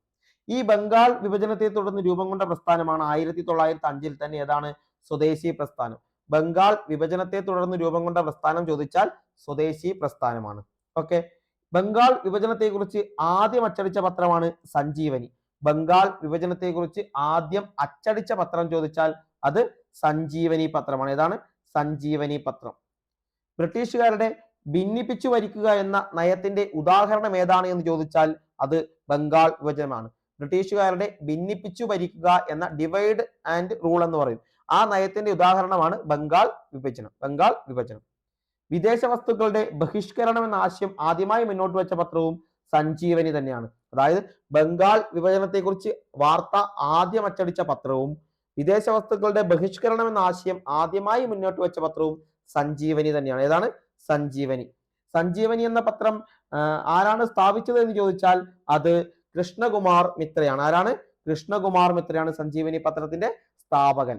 Speaker 1: ഈ ബംഗാൾ വിഭജനത്തെ തുടർന്ന് രൂപം കൊണ്ട പ്രസ്ഥാനമാണ് 1905 തന്നെ ഏതാണ്? സ്വദേശി പ്രസ്ഥാനം. ബംഗാൾ വിഭജനത്തെ തുടർന്ന് രൂപം കൊണ്ട പ്രസ്ഥാനം ചോദിച്ചാൽ സ്വദേശി പ്രസ്ഥാനമാണ്. ഓക്കെ, ബംഗാൾ വിഭജനത്തെക്കുറിച്ച് ആദ്യം അച്ചടിച്ച പത്രമാണ് സഞ്ജീവനി. ബംഗാൾ വിഭജനത്തെക്കുറിച്ച് ആദ്യം അച്ചടിച്ച പത്രം ചോദിച്ചാൽ അത് സഞ്ജീവനി പത്രമാണ്. ഏതാണ്? സഞ്ജീവനി പത്രം. ബ്രിട്ടീഷുകാരുടെ ഭിന്നിപ്പിച്ചു ഭരിക്കുക എന്ന നയത്തിന്റെ ഉദാഹരണം ഏതാണ് എന്ന് ചോദിച്ചാൽ അത് ബംഗാൾ വിഭജനമാണ്. ബ്രിട്ടീഷുകാരുടെ ഭിന്നിപ്പിച്ചു ഭരിക്കുക എന്ന ഡിവൈഡ് ആൻഡ് റൂൾ എന്ന് പറയും. ആ നയത്തിന്റെ ഉദാഹരണമാണ് ബംഗാൾ വിഭജനം. ബംഗാൾ വിഭജനം. വിദേശ വസ്തുക്കളുടെ ബഹിഷ്കരണം എന്ന ആശയം ആദ്യമായി മുന്നോട്ട് വെച്ച പത്രവും സഞ്ജീവനി തന്നെയാണ്. അതായത് ബംഗാൾ വിഭജനത്തെക്കുറിച്ച് വാർത്ത ആദ്യം അച്ചടിച്ച പത്രവും വിദേശ വസ്തുക്കളുടെ ബഹിഷ്കരണം എന്ന ആശയം ആദ്യമായി മുന്നോട്ട് വെച്ച പത്രവും സഞ്ജീവനി തന്നെയാണ്. ഏതാണ്? സഞ്ജീവനി. സഞ്ജീവനി എന്ന പത്രം ആരാണ് സ്ഥാപിച്ചത് എന്ന് ചോദിച്ചാൽ അത് കൃഷ്ണകുമാർ മിത്രയാണ്. ആരാണ്? കൃഷ്ണകുമാർ മിത്രയാണ് സഞ്ജീവനി പത്രത്തിന്റെ സ്ഥാപകൻ.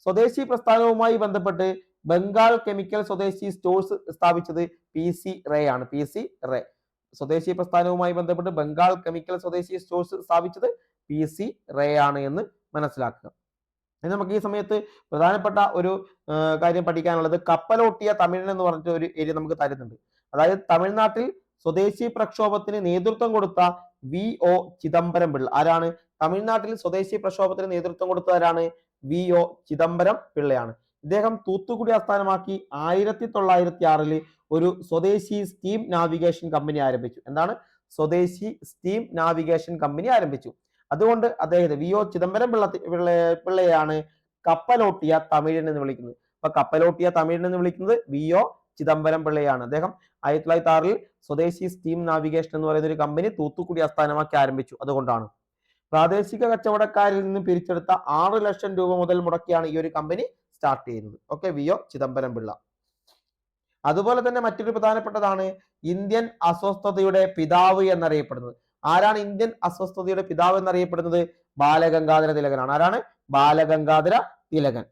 Speaker 1: സ്വദേശി പ്രസ്ഥാനവുമായി ബന്ധപ്പെട്ട് ബംഗാൾ കെമിക്കൽ സ്വദേശി സ്റ്റോഴ്സ് സ്ഥാപിച്ചത് PC റേ ആണ്. PC റേ. സ്വദേശി പ്രസ്ഥാനവുമായി ബന്ധപ്പെട്ട് ബംഗാൾ കെമിക്കൽ സ്വദേശി സ്റ്റോഴ്സ് സ്ഥാപിച്ചത് PC റേ ആണ് എന്ന് മനസ്സിലാക്കുക. നമുക്ക് ഈ സമയത്ത് പ്രധാനപ്പെട്ട ഒരു കാര്യം പഠിക്കാനുള്ളത് കപ്പലോട്ടിയ തമിഴൻ എന്ന് പറഞ്ഞിട്ട് ഒരു ഏരിയ നമുക്ക് തരുന്നുണ്ട്. അതായത് തമിഴ്നാട്ടിൽ സ്വദേശി പ്രക്ഷോഭത്തിന് നേതൃത്വം കൊടുത്ത VO ചിദംബരം പിള്ള. ആരാണ്? തമിഴ്നാട്ടിൽ സ്വദേശി പ്രക്ഷോഭത്തിന് നേതൃത്വം കൊടുത്തവരാണ് VO ചിദംബരം പിള്ളയാണ്. ഇദ്ദേഹം തൂത്തുക്കുടി ആസ്ഥാനമാക്കി 1906 ഒരു സ്വദേശി സ്റ്റീം നാവിഗേഷൻ കമ്പനി ആരംഭിച്ചു. എന്താണ്? സ്വദേശി സ്റ്റീം നാവിഗേഷൻ കമ്പനി ആരംഭിച്ചു. അതുകൊണ്ട് അദ്ദേഹത്തെ VO ചിദംബരം പിള്ളയെയാണ് കപ്പലോട്ടിയ തമിഴൻ എന്ന് വിളിക്കുന്നത്. അപ്പൊ കപ്പലോട്ടിയ തമിഴൻ എന്ന് വിളിക്കുന്നത് VO ചിദംബരം പിള്ളയാണ്. അദ്ദേഹം 1906 സ്വദേശി സ്റ്റീം നാവിഗേഷൻ എന്ന് പറയുന്ന ഒരു കമ്പനി തൂത്തുക്കുടി ആസ്ഥാനമാക്കി ആരംഭിച്ചു. അതുകൊണ്ടാണ് പ്രാദേശിക കച്ചവടക്കാരിൽ നിന്ന് പിരിച്ചെടുത്ത 6 ലക്ഷം രൂപ മുതൽ മുടക്കിയാണ് ഈ ഒരു കമ്പനി സ്റ്റാർട്ട് ചെയ്യുന്നത്. Okay, VO Chidambaram Pillai. അതുപോലെ തന്നെ മറ്റൊരു പ്രധാനപ്പെട്ടതാണ് ഇന്ത്യൻ അസ്വസ്ഥതയുടെ പിതാവ് എന്നറിയപ്പെടുന്നത്. ആരാണ് ഇന്ത്യൻ അസ്വസ്ഥതയുടെ പിതാവ് എന്നറിയപ്പെടുന്നത്? ബാലഗംഗാധര തിലകനാണ്. ആരാണ്? ബാലഗംഗാധര തിലകൻ.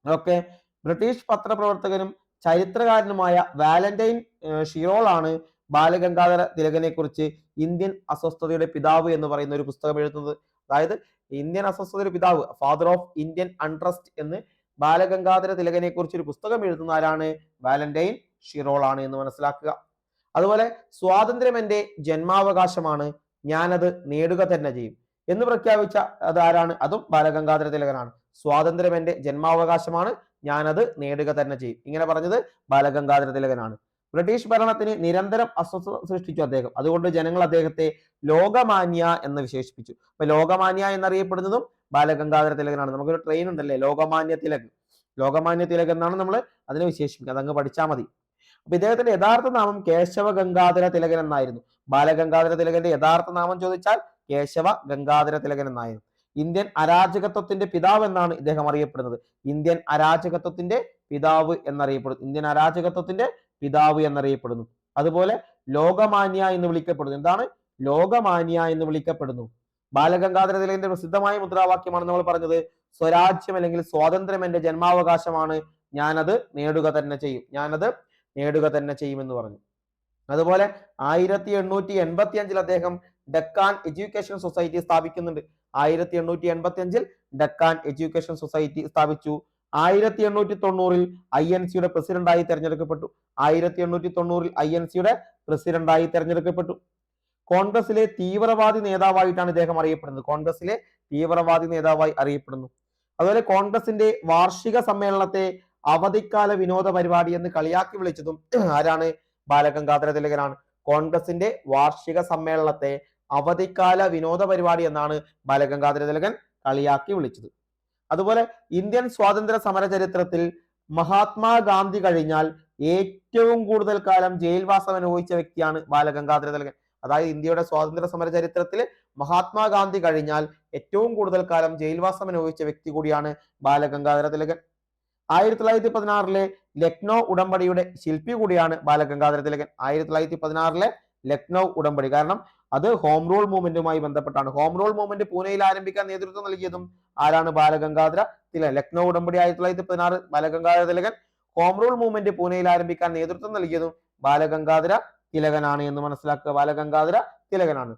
Speaker 1: ഓക്കെ, ബ്രിട്ടീഷ് പത്രപ്രവർത്തകനും ചരിത്രകാരനുമായ വാലന്റൈൻ ഷിറോൾ ആണ് ബാലഗംഗാധര തിലകനെ കുറിച്ച് ഇന്ത്യൻ അസ്വസ്ഥതയുടെ പിതാവ് എന്ന് പറയുന്ന ഒരു പുസ്തകം എഴുതുന്നത്. അതായത് ഇന്ത്യൻ അസ്വസ്ഥതയുടെ പിതാവ്, ഫാദർ ഓഫ് ഇന്ത്യൻ അൺട്രസ്റ്റ് എന്ന് ബാലഗംഗാധര തിലകനെ കുറിച്ച് ഒരു പുസ്തകം എഴുതുന്ന ആരാണ്? വാലന്റൈൻ ഷിറോൾ ആണ് എന്ന് മനസ്സിലാക്കുക. അതുപോലെ സ്വാതന്ത്ര്യം എന്റെ ജന്മാവകാശമാണ്, ഞാനത് നേടുക തന്നെ ചെയ്യും എന്ന് പ്രഖ്യാപിച്ച അത് ആരാണ്? അതും ബാലഗംഗാധര തിലകനാണ്. സ്വാതന്ത്ര്യം എന്റെ ജന്മാവകാശമാണ്, ഞാനത് നേടുക തന്നെ ചെയ്യും. ഇങ്ങനെ പറഞ്ഞത് ബാലഗംഗാധര തിലകനാണ്. ബ്രിട്ടീഷ് ഭരണത്തിന് നിരന്തരം അസ്വസ്ഥത സൃഷ്ടിച്ചു അദ്ദേഹം. അതുകൊണ്ട് ജനങ്ങൾ അദ്ദേഹത്തെ ലോകമാന്യ എന്ന് വിശേഷിപ്പിച്ചു. അപ്പൊ ലോകമാന്യ എന്നറിയപ്പെടുന്നതും ബാലഗംഗാധര തിലകനാണ്. നമുക്കൊരു ട്രെയിൻ ഉണ്ടല്ലേ, ലോകമാന്യ തിലക്. ലോകമാന്യ തിലക് എന്നാണ് നമ്മൾ അതിനെ വിശേഷിപ്പിക്കുക. അതങ്ങ് പഠിച്ചാൽ മതി. അപ്പൊ ഇദ്ദേഹത്തിന്റെ യഥാർത്ഥ നാമം കേശവ ഗംഗാധര തിലകൻ എന്നായിരുന്നു. ബാലഗംഗാധര തിലകന്റെ യഥാർത്ഥ നാമം ചോദിച്ചാൽ കേശവ ഗംഗാധര തിലകൻ എന്നായിരുന്നു. ഇന്ത്യൻ അരാജകത്വത്തിന്റെ പിതാവ് എന്നാണ് ഇദ്ദേഹം അറിയപ്പെടുന്നത്. ഇന്ത്യൻ അരാജകത്വത്തിന്റെ പിതാവ് എന്നറിയപ്പെടുന്നു. ഇന്ത്യൻ അരാജകത്വത്തിന്റെ പിതാവ് എന്നറിയപ്പെടുന്നു. അതുപോലെ ലോകമാന്യ എന്ന് വിളിക്കപ്പെടുന്നു. എന്താണ്? ലോകമാന്യ എന്ന് വിളിക്കപ്പെടുന്നു. ബാലഗംഗാധര തിലകന്റെ പ്രസിദ്ധമായ മുദ്രാവാക്യമാണ് നമ്മൾ പറഞ്ഞത്, സ്വരാജ്യം അല്ലെങ്കിൽ സ്വാതന്ത്ര്യം എന്റെ ജന്മാവകാശമാണ്, ഞാനത് നേടുക തന്നെ ചെയ്യും. ഞാനത് നേടുക തന്നെ ചെയ്യുമെന്ന് പറഞ്ഞു. അതുപോലെ 1885 അദ്ദേഹം ഡക്കാൻ എഡ്യൂക്കേഷൻ സൊസൈറ്റി സ്ഥാപിക്കുന്നുണ്ട്. 1885 ഡക്കാൻ എഡ്യൂക്കേഷൻ സൊസൈറ്റി സ്ഥാപിച്ചു. 1890 INCയുടെ പ്രസിഡന്റായി തെരഞ്ഞെടുക്കപ്പെട്ടു. 1890 INCയുടെ പ്രസിഡന്റായി തെരഞ്ഞെടുക്കപ്പെട്ടു. കോൺഗ്രസിലെ തീവ്രവാദി നേതാവായിട്ടാണ് ഇദ്ദേഹം അറിയപ്പെടുന്നത്. കോൺഗ്രസിലെ തീവ്രവാദി നേതാവായി അറിയപ്പെടുന്നു. അതുപോലെ കോൺഗ്രസിന്റെ വാർഷിക സമ്മേളനത്തെ അവധിക്കാല വിനോദ പരിപാടി എന്ന് കളിയാക്കി വിളിച്ചതും ആരാണ്? ബാലഗംഗാധര തിലകനാണ്. കോൺഗ്രസിന്റെ വാർഷിക സമ്മേളനത്തെ അവധിക്കാല വിനോദ പരിപാടി എന്നാണ് ബാലഗംഗാധര തിലകൻ കളിയാക്കി വിളിച്ചത്. അതുപോലെ ഇന്ത്യൻ സ്വാതന്ത്ര്യ സമര ചരിത്രത്തിൽ മഹാത്മാഗാന്ധി കഴിഞ്ഞാൽ ഏറ്റവും കൂടുതൽ കാലം ജയിൽവാസം അനുഭവിച്ച വ്യക്തിയാണ് ബാലഗംഗാധര തിലകൻ. അതായത് ഇന്ത്യയുടെ സ്വാതന്ത്ര്യ സമര ചരിത്രത്തിൽ മഹാത്മാഗാന്ധി കഴിഞ്ഞാൽ ഏറ്റവും കൂടുതൽ കാലം ജയിൽവാസം അനുഭവിച്ച വ്യക്തി കൂടിയാണ് ബാലഗംഗാധര തിലകൻ. 1916 ലക്നൗ ഉടമ്പടിയുടെ ശില്പി കൂടിയാണ് ബാലഗംഗാധര തിലകൻ. 1916 ലക്നൗ ഉടമ്പടി, കാരണം അത് ഹോം റൂൾ മൂവ്മെന്റുമായി ബന്ധപ്പെട്ടാണ്. ഹോം റൂൾ മൂവ്മെന്റ് പൂനെയിൽ ആരംഭിക്കാൻ നേതൃത്വം നൽകിയതും ആരാണ്? ബാലഗംഗാധര തിലകൻ. ലക്നൗ ഉടമ്പടി 1916 Balagangadhara Thilakan. Home rule movement പൂനെയിൽ ആരംഭിക്കാൻ നേതൃത്വം നൽകിയതും ബാലഗംഗാധര തിലകനാണ് എന്ന് മനസ്സിലാക്കുക. ബാലഗംഗാധര തിലകനാണ്.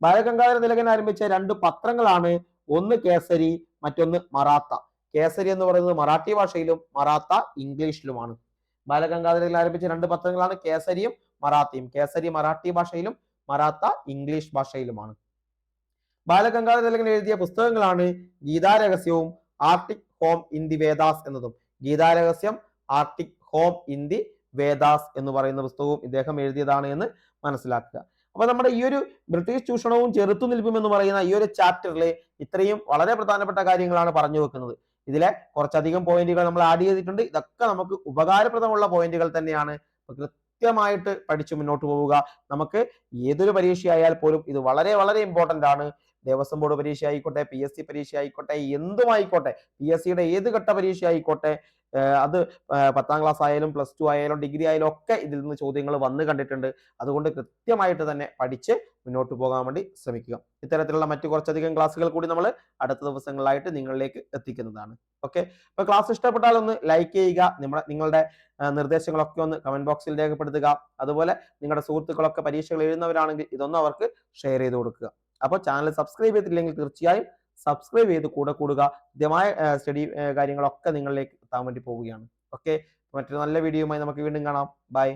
Speaker 1: ബാലഗംഗാധര തിലകൻ ആരംഭിച്ച 2 പത്രങ്ങളാണ്, ഒന്ന് കേസരി, മറ്റൊന്ന് മറാത്ത. കേസരി എന്ന് പറയുന്നത് മറാഠി ഭാഷയിലും മറാത്ത ഇംഗ്ലീഷിലുമാണ്. ബാലഗംഗാധരയിൽ ആരംഭിച്ച 2 പത്രങ്ങളാണ് കേസരിയും മറാത്തിയും. കേസരി മറാഠി ഭാഷയിലും മറാത്ത ഇംഗ്ലീഷ് ഭാഷയിലുമാണ്. ബാലഗംഗാധര തിലകൻ എഴുതിയ പുസ്തകങ്ങളാണ് ഗീതാരഹസ്യവും Arctic home in the Vedas എന്നതും. ഗീതാരഹസ്യം, Arctic home in the Vedas എന്ന് പറയുന്ന പുസ്തകവും ഇദ്ദേഹം എഴുതിയതാണ് എന്ന് മനസ്സിലാക്കുക. അപ്പൊ നമ്മുടെ ഈ ഒരു ബ്രിട്ടീഷ് ചൂഷണവും ചെറുത്തുനിൽപ്പും എന്ന് പറയുന്ന ഈ ഒരു ചാപ്റ്ററിൽ ഇത്രയും വളരെ പ്രധാനപ്പെട്ട കാര്യങ്ങളാണ് പറഞ്ഞു വെക്കുന്നത്. ഇതിലെ കുറച്ചധികം പോയിന്റുകൾ നമ്മൾ ആഡ് ചെയ്തിട്ടുണ്ട്. ഇതൊക്കെ നമുക്ക് ഉപകാരപ്രദമുള്ള പോയിന്റുകൾ തന്നെയാണ്. കൃത്യമായിട്ട് പഠിച്ചു മുന്നോട്ട് പോവുക. നമുക്ക് ഏതൊരു പരീക്ഷയായാൽ പോലും ഇത് വളരെ വളരെ ഇമ്പോർട്ടന്റ് ആണ്. ദേവസ്വം ബോർഡ് പരീക്ഷ ആയിക്കോട്ടെ, PSC പരീക്ഷ ആയിക്കോട്ടെ, എന്തുമായിക്കോട്ടെ, PSCയുടെ ഏത് ഘട്ട പരീക്ഷ ആയിക്കോട്ടെ, അത് 10ാം ക്ലാസ് ആയാലും +2 ആയാലും ഡിഗ്രി ആയാലും ഒക്കെ ഇതിൽ നിന്ന് ചോദ്യങ്ങൾ വന്നു കണ്ടിട്ടുണ്ട്. അതുകൊണ്ട് കൃത്യമായിട്ട് തന്നെ പഠിച്ച് മുന്നോട്ട് പോകാൻ വേണ്ടി ശ്രമിക്കുക. ഇത്തരത്തിലുള്ള മറ്റു കുറച്ചധികം ക്ലാസ്സുകൾ കൂടി നമ്മൾ അടുത്ത ദിവസങ്ങളിലായിട്ട് നിങ്ങളിലേക്ക് എത്തിക്കുന്നതാണ്. ഓക്കെ, അപ്പൊ ക്ലാസ് ഇഷ്ടപ്പെട്ടാൽ ഒന്ന് ലൈക്ക് ചെയ്യുക. നിങ്ങളുടെ നിർദ്ദേശങ്ങളൊക്കെ ഒന്ന് കമന്റ് ബോക്സിൽ രേഖപ്പെടുത്തുക. അതുപോലെ നിങ്ങളുടെ സുഹൃത്തുക്കളൊക്കെ പരീക്ഷകൾ എഴുതുന്നവരാണെങ്കിൽ ഇതൊന്നും അവർക്ക് ഷെയർ ചെയ്ത് കൊടുക്കുക. അപ്പോൾ ചാനൽ സബ്സ്ക്രൈബ് ചെയ്തിട്ടില്ലെങ്കിൽ തീർച്ചയായും സബ്സ്ക്രൈബ് ചെയ്ത് കൂടെ കൂടുക. കൃത്യമായ സ്റ്റഡി കാര്യങ്ങളൊക്കെ നിങ്ങളിലേക്ക് എത്താൻ വേണ്ടി പോവുകയാണ്. ഓക്കെ, മറ്റൊരു നല്ല വീഡിയോയുമായി നമുക്ക് വീണ്ടും കാണാം. ബൈ.